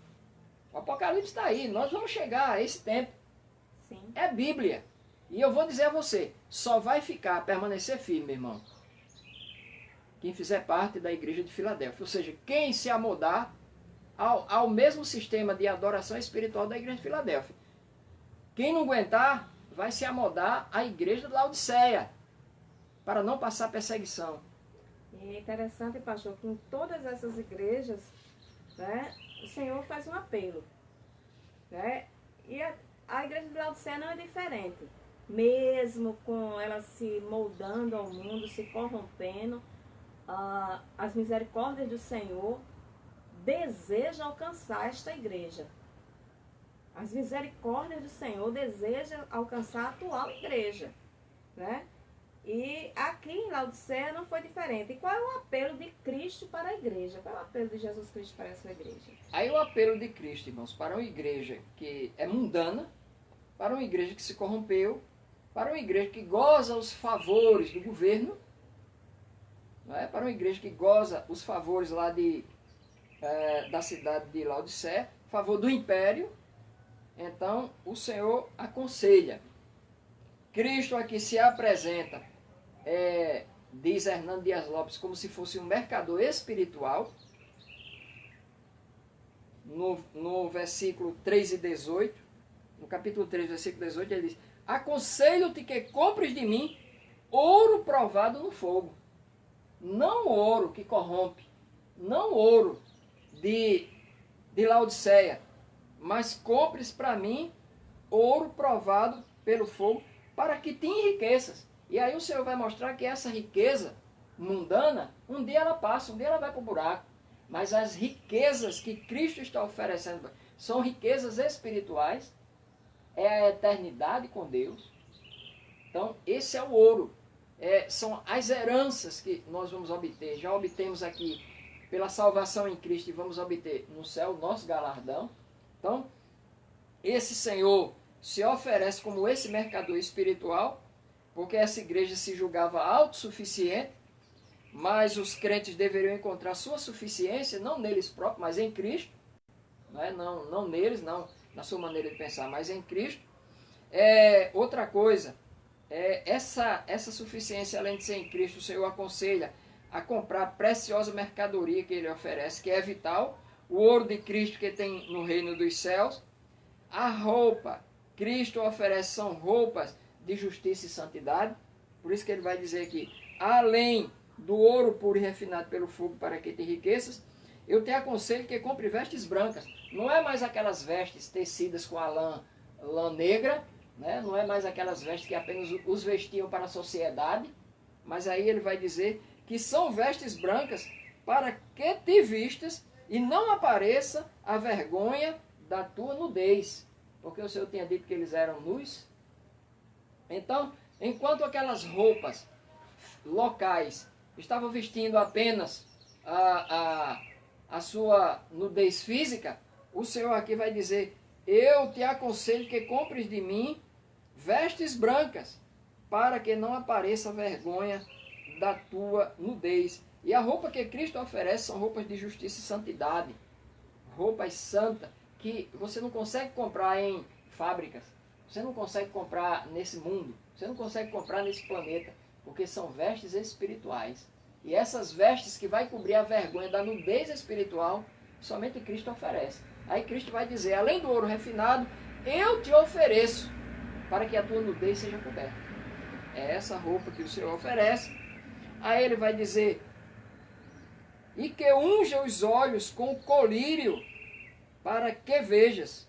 O Apocalipse está aí. Nós vamos chegar a esse tempo. Sim. É Bíblia. E eu vou dizer a você, só vai permanecer firme, meu irmão, quem fizer parte da igreja de Filadélfia. Ou seja, quem se amodar ao mesmo sistema de adoração espiritual da igreja de Filadélfia. Quem não aguentar, vai se amodar à igreja de Laodiceia, para não passar perseguição. E é interessante, pastor, que em todas essas igrejas, né, o Senhor faz um apelo. Né? E a igreja de Laodiceia não é diferente. Mesmo com ela se moldando ao mundo, se corrompendo, as misericórdias do Senhor deseja alcançar esta igreja. As misericórdias do Senhor desejam alcançar a atual igreja. Né? E aqui em Laodiceia não foi diferente. E qual é o apelo de Cristo para a igreja? Qual é o apelo de Jesus Cristo para a sua igreja? Aí o apelo de Cristo, irmãos, para uma igreja que é mundana, para uma igreja que se corrompeu, para uma igreja que goza os favores do governo, não é? Para uma igreja que goza os favores lá da cidade de Laodiceia, favor do império. Então o Senhor aconselha. Cristo aqui se apresenta, diz Hernando Dias Lopes, como se fosse um mercador espiritual. No versículo 3 e 18, no capítulo 3, versículo 18, ele diz: aconselho-te que compres de mim ouro provado no fogo. Não ouro que corrompe, não ouro de Laodiceia, mas compres para mim ouro provado pelo fogo, para que te enriqueças. E aí o Senhor vai mostrar que essa riqueza mundana, um dia ela passa, um dia ela vai para o buraco. Mas as riquezas que Cristo está oferecendo são riquezas espirituais, é a eternidade com Deus. Então esse é o ouro. São as heranças que nós vamos obter. Já obtemos aqui pela salvação em Cristo e vamos obter no céu o nosso galardão. Então, esse Senhor se oferece como esse mercador espiritual, porque essa igreja se julgava autossuficiente, mas os crentes deveriam encontrar sua suficiência, não neles próprios, mas em Cristo. Não neles, não na sua maneira de pensar, mas em Cristo. Outra coisa, essa suficiência, além de ser em Cristo, o Senhor aconselha a comprar a preciosa mercadoria que Ele oferece, que é vital, o ouro de Cristo que tem no reino dos céus, a roupa, Cristo oferece, são roupas de justiça e santidade, por isso que Ele vai dizer aqui, além do ouro puro e refinado pelo fogo para que te enriqueças, eu te aconselho que compre vestes brancas. Não é mais aquelas vestes tecidas com a lã negra, né? Não é mais aquelas vestes que apenas os vestiam para a sociedade, mas aí ele vai dizer que são vestes brancas para que te vistas e não apareça a vergonha da tua nudez. Porque o Senhor tinha dito que eles eram nus. Então, enquanto aquelas roupas locais estavam vestindo apenas a sua nudez física, o Senhor aqui vai dizer, eu te aconselho que compres de mim vestes brancas, para que não apareça a vergonha da tua nudez. E a roupa que Cristo oferece são roupas de justiça e santidade, roupas santas, que você não consegue comprar em fábricas, você não consegue comprar nesse mundo, você não consegue comprar nesse planeta, porque são vestes espirituais. E essas vestes que vai cobrir a vergonha da nudez espiritual, somente Cristo oferece. Aí Cristo vai dizer, além do ouro refinado, eu te ofereço para que a tua nudez seja coberta. É essa roupa que o Senhor oferece. Aí ele vai dizer, e que unja os olhos com colírio, para que vejas.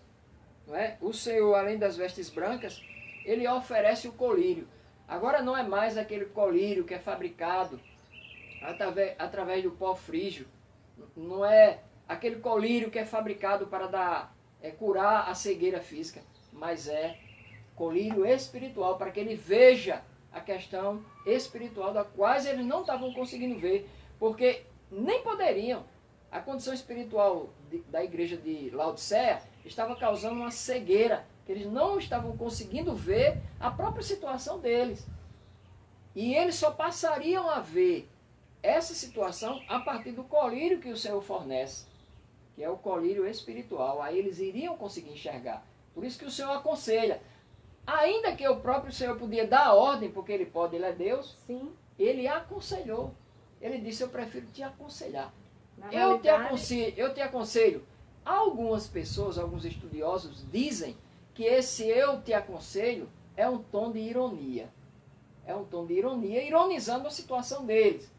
Não é? O Senhor, além das vestes brancas, ele oferece o colírio. Agora não é mais aquele colírio que é fabricado através do pó frígio. Não é aquele colírio que é fabricado para curar a cegueira física, mas é colírio espiritual, para que ele veja a questão espiritual da qual eles não estavam conseguindo ver, porque nem poderiam. A condição espiritual da igreja de Laodiceia estava causando uma cegueira, que eles não estavam conseguindo ver a própria situação deles. E eles só passariam a ver essa situação a partir do colírio que o Senhor fornece, que é o colírio espiritual. Aí eles iriam conseguir enxergar. Por isso que o Senhor aconselha, ainda que o próprio Senhor podia dar a ordem, porque Ele pode, Ele é Deus, Sim. Ele aconselhou. Ele disse, eu prefiro te aconselhar. Eu te aconselho. Algumas pessoas, alguns estudiosos dizem que esse eu te aconselho é um tom de ironia. É um tom de ironia, ironizando a situação deles.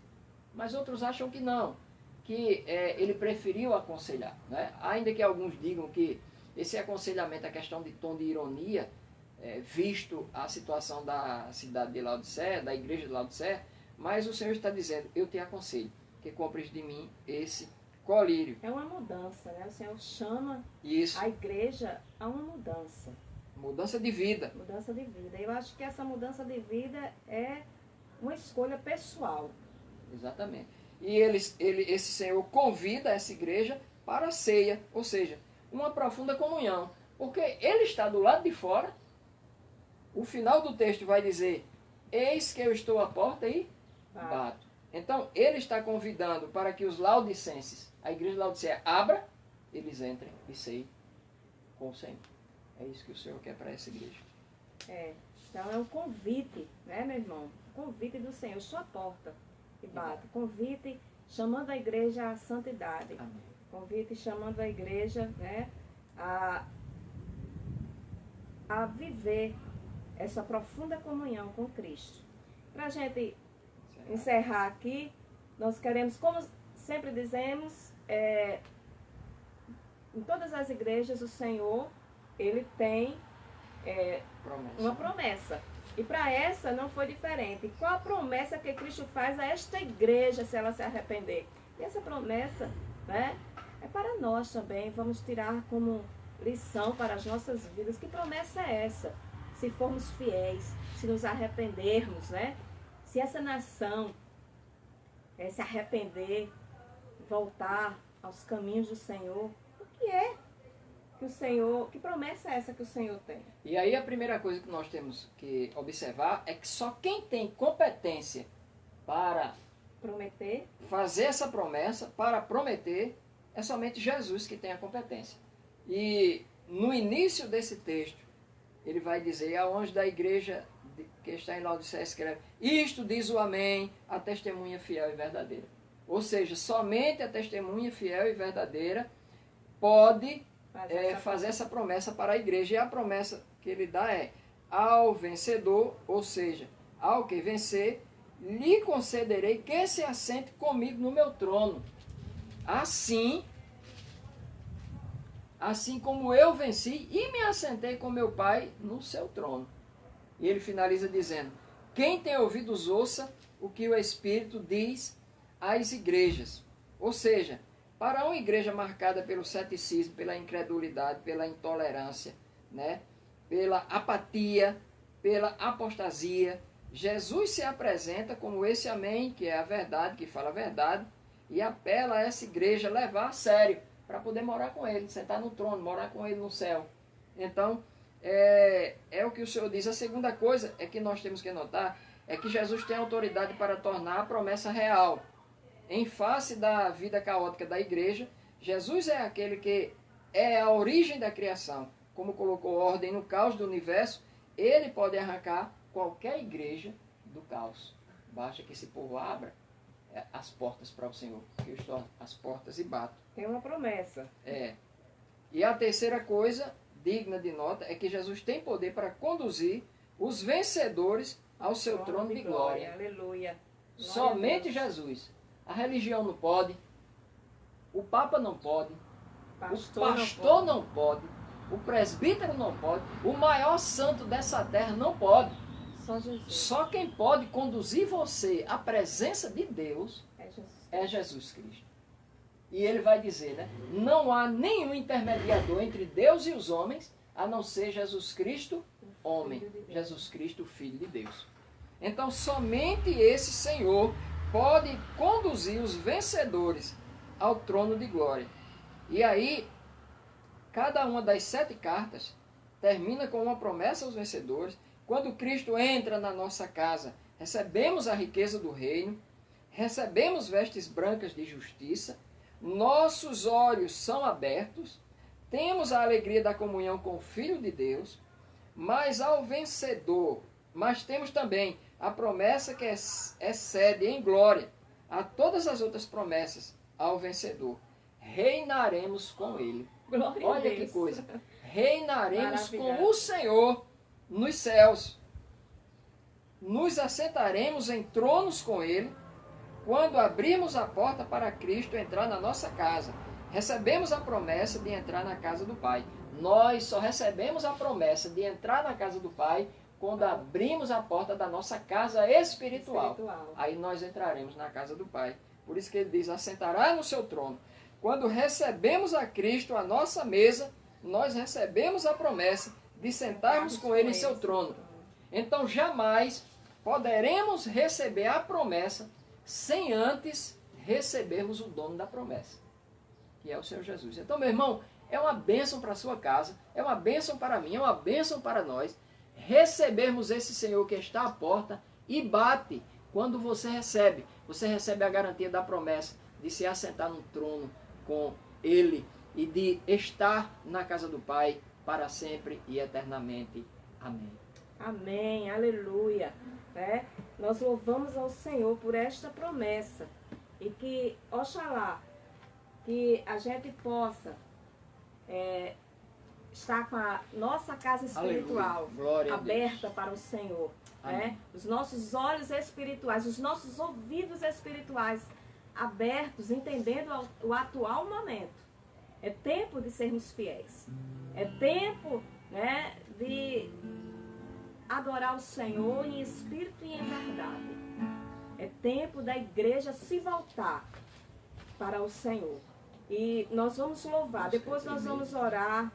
Mas outros acham que não, que ele preferiu aconselhar. Né? Ainda que alguns digam que esse aconselhamento é questão de tom de ironia, visto a situação da cidade de Laodiceia, da igreja de Laodiceia, mas o Senhor está dizendo, eu te aconselho que compres de mim esse colírio. É uma mudança, né? O Senhor chama Isso. a igreja a uma mudança. Mudança de vida. Mudança de vida. Eu acho que essa mudança de vida é uma escolha pessoal. Exatamente. E esse Senhor convida essa igreja para a ceia, ou seja, uma profunda comunhão. Porque Ele está do lado de fora. O final do texto vai dizer, eis que eu estou à porta e bato. Então, Ele está convidando para que os laodicenses, a igreja de Laodiceia, abra, eles entrem e ceiem com o Senhor. É isso que o Senhor quer para essa igreja. Então é um convite, né, meu irmão? Convite do Senhor, sua porta e bata. Convite chamando a igreja à santidade. Amém. Convite chamando a igreja, né, a viver essa profunda comunhão com Cristo. Para a gente encerrar aqui, nós queremos, como sempre dizemos, em todas as igrejas o Senhor, Ele tem uma promessa. E para essa não foi diferente. Qual a promessa que Cristo faz a esta igreja se ela se arrepender? E essa promessa, né, é para nós também. Vamos tirar como lição para as nossas vidas. Que promessa é essa? Se formos fiéis, se nos arrependermos, né? Se essa nação se arrepender, voltar aos caminhos do Senhor, o que é que o Senhor, que promessa é essa que o Senhor tem? E aí a primeira coisa que nós temos que observar é que só quem tem competência para prometer, fazer essa promessa, para prometer, é somente Jesus que tem a competência. E no início desse texto, ele vai dizer ao anjo da igreja que está em Laodiceia escreve: isto diz o Amém, a testemunha fiel e verdadeira. Ou seja, somente a testemunha fiel e verdadeira pode fazer essa promessa para a igreja. E a promessa que ele dá é: ao vencedor, ou seja, ao que vencer, lhe concederei que se assente comigo no meu trono. Assim como eu venci e me assentei com meu Pai no seu trono. E ele finaliza dizendo: quem tem ouvidos ouça o que o Espírito diz às igrejas. Ou seja, para uma igreja marcada pelo ceticismo, pela incredulidade, pela intolerância, né, pela apatia, pela apostasia, Jesus se apresenta como esse Amém, que é a verdade, que fala a verdade, e apela a essa igreja a levar a sério, para poder morar com ele, sentar no trono, morar com ele no céu. Então, é o que o Senhor diz. A segunda coisa é que nós temos que notar é que Jesus tem autoridade para tornar a promessa real. Em face da vida caótica da igreja, Jesus é aquele que é a origem da criação. Como colocou ordem no caos do universo, ele pode arrancar qualquer igreja do caos. Basta que esse povo abra as portas para o Senhor. Eu estou às portas e bato. Tem uma promessa. E a terceira coisa digna de nota é que Jesus tem poder para conduzir os vencedores ao seu trono de glória. Aleluia. Somente Jesus. A religião não pode, o Papa não pode, o pastor não pode, o presbítero não pode, o maior santo dessa terra não pode. Só Jesus. Só quem pode conduzir você à presença de Deus é Jesus Cristo. E ele vai dizer, né? Não há nenhum intermediador entre Deus e os homens, a não ser Jesus Cristo, homem. Jesus Cristo, Filho de Deus. Então, somente esse Senhor pode conduzir os vencedores ao trono de glória. E aí, cada uma das 7 cartas termina com uma promessa aos vencedores. Quando Cristo entra na nossa casa, recebemos a riqueza do reino, recebemos vestes brancas de justiça, nossos olhos são abertos, temos a alegria da comunhão com o Filho de Deus, mas ao vencedor, mas temos também a promessa que excede em glória a todas as outras promessas ao vencedor. Reinaremos com ele. Glória a Olha Deus. que coisa. Reinaremos Maravilhoso. com o Senhor nos céus. Nos assentaremos em tronos com ele quando abrirmos a porta para Cristo entrar na nossa casa. Recebemos a promessa de entrar na casa do Pai. Nós só recebemos a promessa de entrar na casa do Pai quando abrimos a porta da nossa casa espiritual. Aí nós entraremos na casa do Pai. Por isso que ele diz: assentará no seu trono. Quando recebemos a Cristo à nossa mesa, nós recebemos a promessa de sentarmos com ele em seu trono. Então jamais poderemos receber a promessa sem antes recebermos o dono da promessa, que é o Senhor Jesus. Então, meu irmão, é uma bênção para a sua casa, é uma bênção para mim, é uma bênção para nós recebermos esse Senhor que está à porta e bate. Quando você recebe a garantia da promessa de se assentar no trono com ele e de estar na casa do Pai para sempre e eternamente. Amém. Amém, aleluia. Nós louvamos ao Senhor por esta promessa. E que, oxalá, que a gente possa estar com a nossa casa espiritual aberta para o Senhor. Os nossos olhos espirituais, os nossos ouvidos espirituais abertos, entendendo o atual momento. É tempo de sermos fiéis. É tempo, de adorar o Senhor em espírito e em verdade. É tempo da igreja se voltar para o Senhor. E nós vamos louvar, depois nós vamos orar,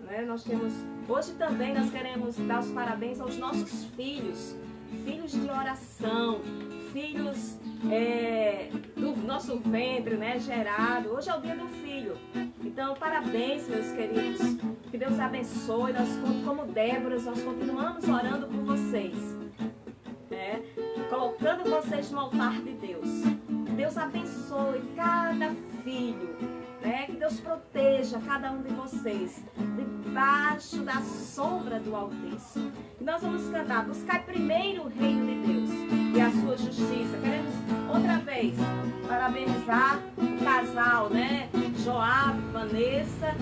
hoje também nós queremos dar os parabéns aos nossos filhos de oração, filhos do nosso ventre, gerado. Hoje é o dia do filho. Então, parabéns, meus queridos. Que Deus abençoe. Nós, como Déboras, nós continuamos orando por vocês. Colocando vocês no altar de Deus. Que Deus abençoe cada filho. Que Deus proteja cada um de vocês debaixo da sombra do Altíssimo. E nós vamos cantar, buscar primeiro o reino de Deus e a sua justiça. Queremos outra vez parabenizar o casal, né? Joab, Vanessa,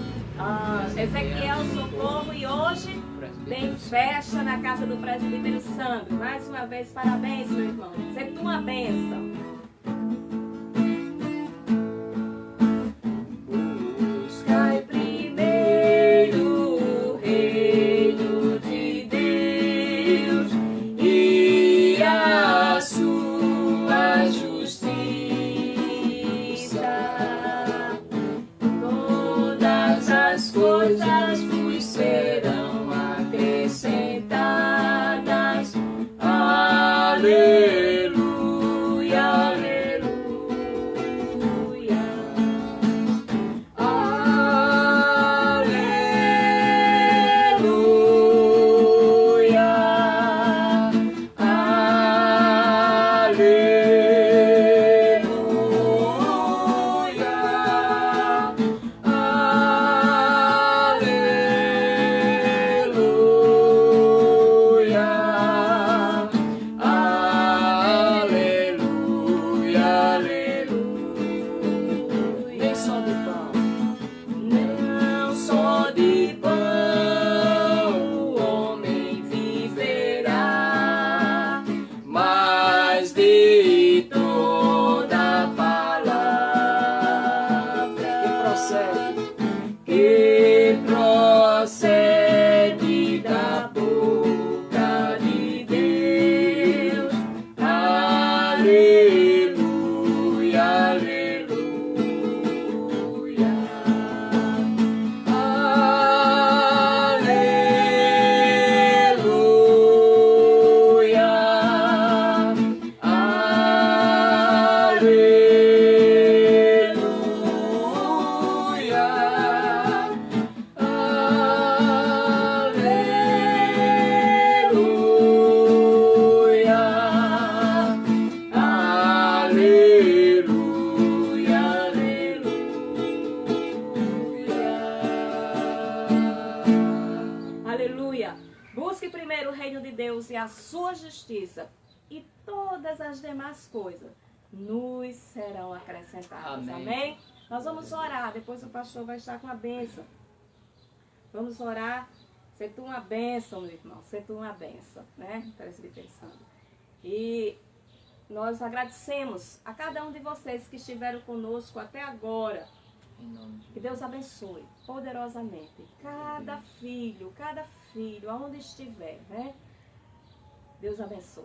Ezequiel, Socorro, e hoje tem festa na casa do presbítero Sandro. Mais uma vez, parabéns, meu irmão. Sempre uma bênção. Buscai primeiro o reino de Deus e a sua justiça. Todas as coisas vos serão acrescentadas. Aleluia, aleluia. Não só de pão o homem viverá, mas de toda palavra que procede da boca de Deus. Aleluia, aleluia. Aleluia! Busque primeiro o reino de Deus e a sua justiça, e todas as demais coisas nos serão acrescentadas. Amém? Nós vamos orar, depois o pastor vai estar com a bênção. Vamos orar. Ser tu uma bênção, meu irmão, ser tu uma bênção, né? Presbítero Sandro. E nós agradecemos a cada um de vocês que estiveram conosco até agora. Que Deus abençoe poderosamente cada filho, aonde estiver, né? Deus abençoe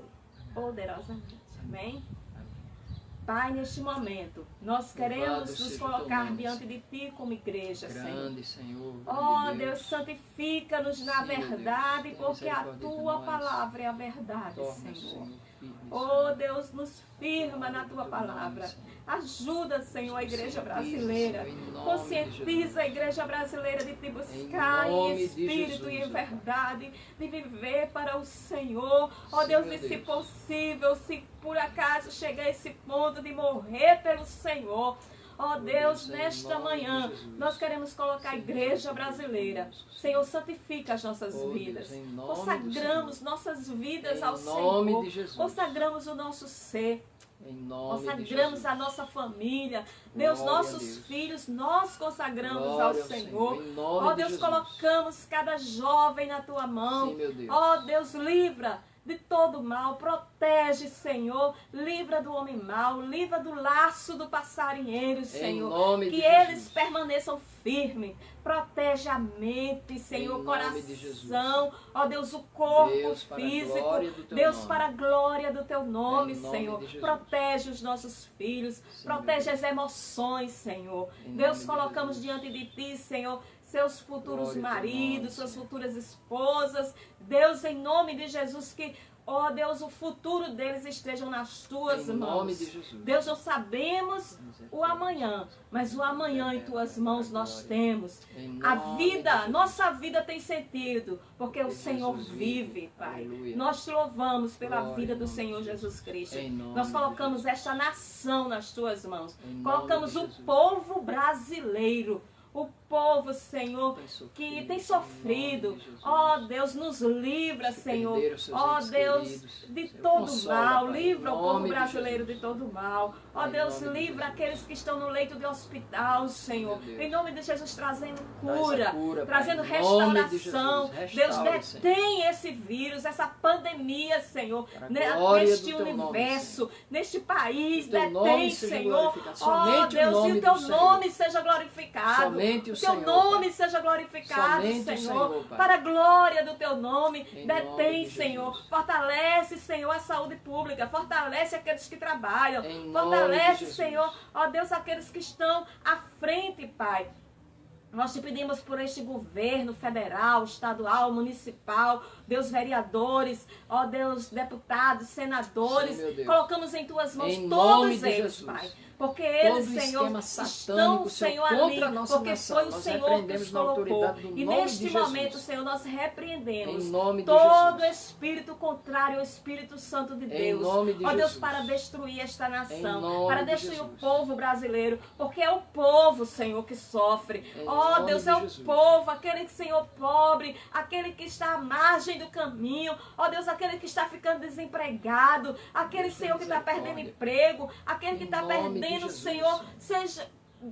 poderosamente. Amém? Pai, neste momento, nós queremos nos colocar diante de Ti como igreja, Senhor. Oh, Deus, santifica-nos na verdade, porque a Tua palavra é a verdade, Senhor. Oh, Deus, nos firma na Tua palavra. Ajuda, Senhor, a igreja brasileira. Conscientiza a igreja brasileira de Te buscar em espírito e em verdade, de viver para o Senhor. Oh, Deus, e se possível, se por acaso chegar a esse ponto de morrer pelo Senhor, ó Deus, nesta manhã, nós queremos colocar a igreja brasileira. Senhor, santifica as nossas vidas. Consagramos nossas vidas ao Senhor. Consagramos o nosso ser. Consagramos a nossa família. Deus, nossos filhos, nós consagramos ao Senhor. Ó Deus, colocamos cada jovem na Tua mão. Ó Deus, livra de todo mal, protege, Senhor, livra do homem mau, livra do laço do passarinheiro, Senhor, que eles permaneçam firmes, protege a mente, Senhor, o coração, ó Deus, o corpo físico, Deus, para a glória do Teu nome, Senhor, protege os nossos filhos, protege as emoções, Senhor, Deus, colocamos diante de Ti, Senhor, seus futuros maridos, suas futuras esposas. Deus, em nome de Jesus, que, ó Deus, o futuro deles estejam nas Tuas mãos. Em nome de Jesus. Deus, nós sabemos o amanhã, mas o amanhã em Tuas mãos nós temos. A vida, nossa vida tem sentido, porque o Senhor vive, Pai. Nós te louvamos pela vida do Senhor Jesus Cristo. Nós colocamos esta nação nas Tuas mãos. Colocamos o povo brasileiro, o povo, Senhor, que tem sofrido. Ó Deus, nos livra, Senhor. Ó Deus, de todo mal. Livra o povo brasileiro de todo mal. Ó Deus, livra aqueles que estão no leito de hospital, Senhor. Em nome de Jesus, trazendo cura, trazendo restauração. Deus, detém esse vírus, essa pandemia, Senhor, neste universo, neste país. Detém, Senhor. Ó Deus, e o teu nome seja glorificado. O teu nome seja glorificado, Senhor, para a glória do teu nome. Detém, Senhor. Fortalece, Senhor, a saúde pública. Fortalece aqueles que trabalham. Fortalece, Senhor, ó Deus, aqueles que estão à frente, Pai. Nós te pedimos por este governo federal, estadual, municipal, Deus, vereadores, ó Deus, deputados, senadores. Sim, colocamos em tuas mãos todos eles, Pai. Porque eles, Senhor, estão, Senhor, ali, porque foi o Senhor que os colocou. E neste momento, Senhor, nós repreendemos todo espírito contrário ao Espírito Santo de Deus. Ó Deus, para destruir esta nação, para destruir o povo brasileiro, porque é o povo, Senhor, que sofre. Ó Deus, é o povo, aquele, Senhor, pobre, aquele que está à margem do caminho. Ó Deus, aquele que está ficando desempregado, aquele, Senhor, que está perdendo emprego, aquele que está perdendo, Senhor, seja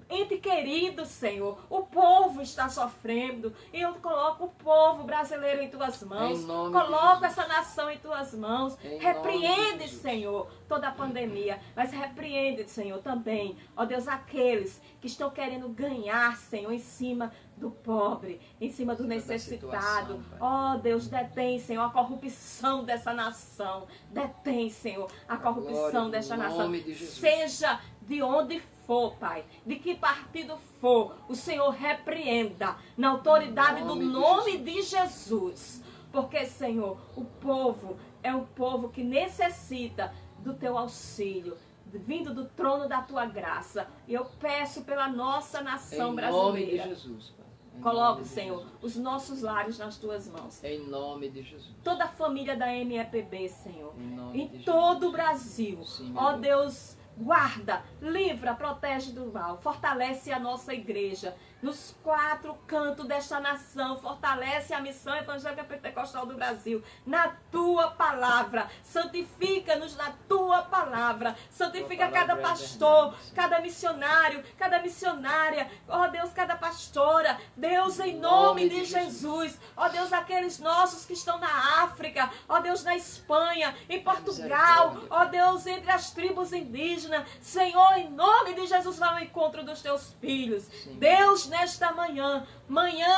ente querido, Senhor. O povo está sofrendo. E eu coloco o povo brasileiro em tuas mãos. Coloco essa nação em tuas mãos. Repreende, Senhor, toda a pandemia. Mas repreende, Senhor, também, ó Deus, aqueles que estão querendo ganhar, Senhor, em cima do pobre, em cima do necessitado. Ó Deus, detém, Senhor, a corrupção dessa nação. Detém, Senhor, a corrupção dessa nação. Seja de onde for, Pai, de que partido for, o Senhor repreenda na autoridade do nome de Jesus. Porque, Senhor, o povo é um povo que necessita do teu auxílio, vindo do trono da tua graça. E eu peço pela nossa nação brasileira. Em nome de Jesus, Pai. Coloque, Senhor, os nossos lares nas tuas mãos. Em nome de Jesus. Toda a família da MEPB, Senhor. Em todo o Brasil. Ó Deus, guarda, livra, protege do mal, fortalece a nossa igreja nos 4 cantos desta nação, fortalece a missão evangélica pentecostal do Brasil, na tua palavra, santifica-nos na tua palavra, santifica cada pastor, cada missionário, cada missionária, ó Deus, cada pastora, Deus, em nome de Jesus, ó Deus, aqueles nossos que estão na África, ó Deus, na Espanha, em Portugal, ó Deus, entre as tribos indígenas, Senhor, em nome de Jesus, vai ao encontro dos teus filhos. Deus, nesta manhã,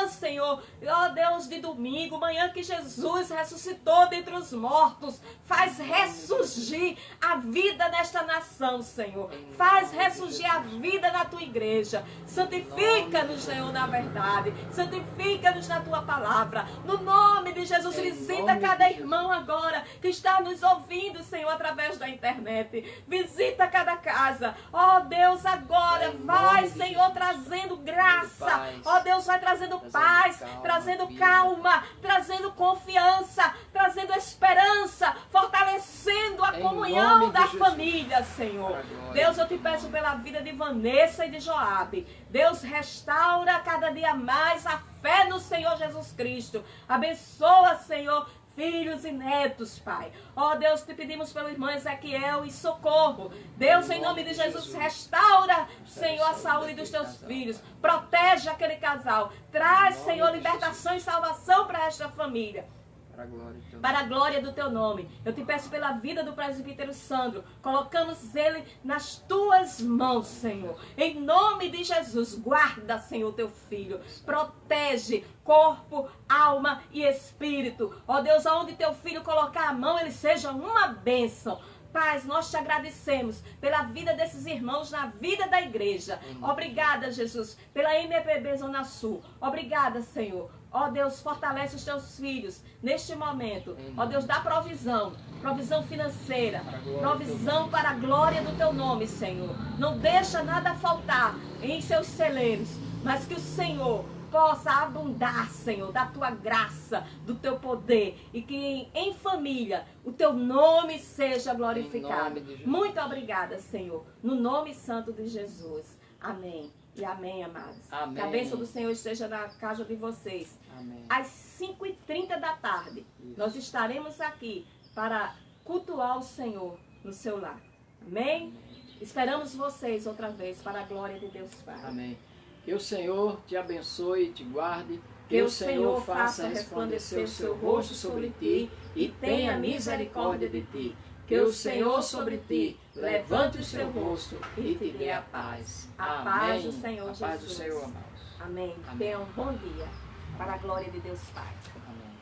Senhor, ó Deus, de domingo, manhã que Jesus ressuscitou dentre os mortos, faz ressurgir a vida nesta nação, Senhor, faz ressurgir a vida na tua igreja, santifica-nos, Senhor, na verdade, santifica-nos na tua palavra, no nome de Jesus. Visita cada irmão agora que está nos ouvindo, Senhor, através da internet, visita cada casa, ó Deus, agora vai, Senhor, trazendo graça, ó Deus, vai trazendo paz, trazendo calma, trazendo confiança, trazendo esperança, fortalecendo a comunhão da família, Senhor. Deus, eu te peço pela vida de Vanessa e de Joabe. Deus, restaura cada dia mais a fé no Senhor Jesus Cristo. Abençoa, Senhor, filhos e netos, Pai. Ó Deus, te pedimos pelo irmão Ezequiel e socorro. Deus, em nome de Jesus, restaura, Senhor, a saúde dos teus filhos. Protege aquele casal. Traz, Senhor, libertação e salvação para esta família. Para a glória do teu nome. Eu te peço pela vida do presbítero Sandro. Colocamos ele nas tuas mãos, Senhor. Em nome de Jesus, guarda, Senhor, teu filho. Protege corpo, alma e espírito. Ó Deus, aonde teu filho colocar a mão, ele seja uma bênção. Pai, nós te agradecemos pela vida desses irmãos na vida da igreja. Obrigada, Jesus, pela MEPB Zona Sul. Obrigada, Senhor. Ó Deus, fortalece os teus filhos neste momento. Ó Deus, dá provisão financeira, provisão para a glória do teu nome, Senhor. Não deixa nada faltar em seus celeiros, mas que o Senhor possa abundar, Senhor, da tua graça, do teu poder, e que em família o teu nome seja glorificado. Muito obrigada, Senhor, no nome santo de Jesus. Amém. E amém, amados. Amém. Que a bênção do Senhor esteja na casa de vocês. Amém. Às 5h30 da tarde, Isso. nós estaremos aqui para cultuar o Senhor no seu lar. Amém? Esperamos vocês outra vez para a glória de Deus Pai. Amém. Que o Senhor te abençoe e te guarde. Que o Senhor faça resplandecer o seu rosto sobre ti e tenha misericórdia de ti. Que o Senhor sobre ti levante o seu rosto e te dê a paz. A Amém. paz do Senhor A paz do Jesus. Senhor, amados. Amém. Amém. Tenham um bom dia para a glória de Deus Pai. Amém.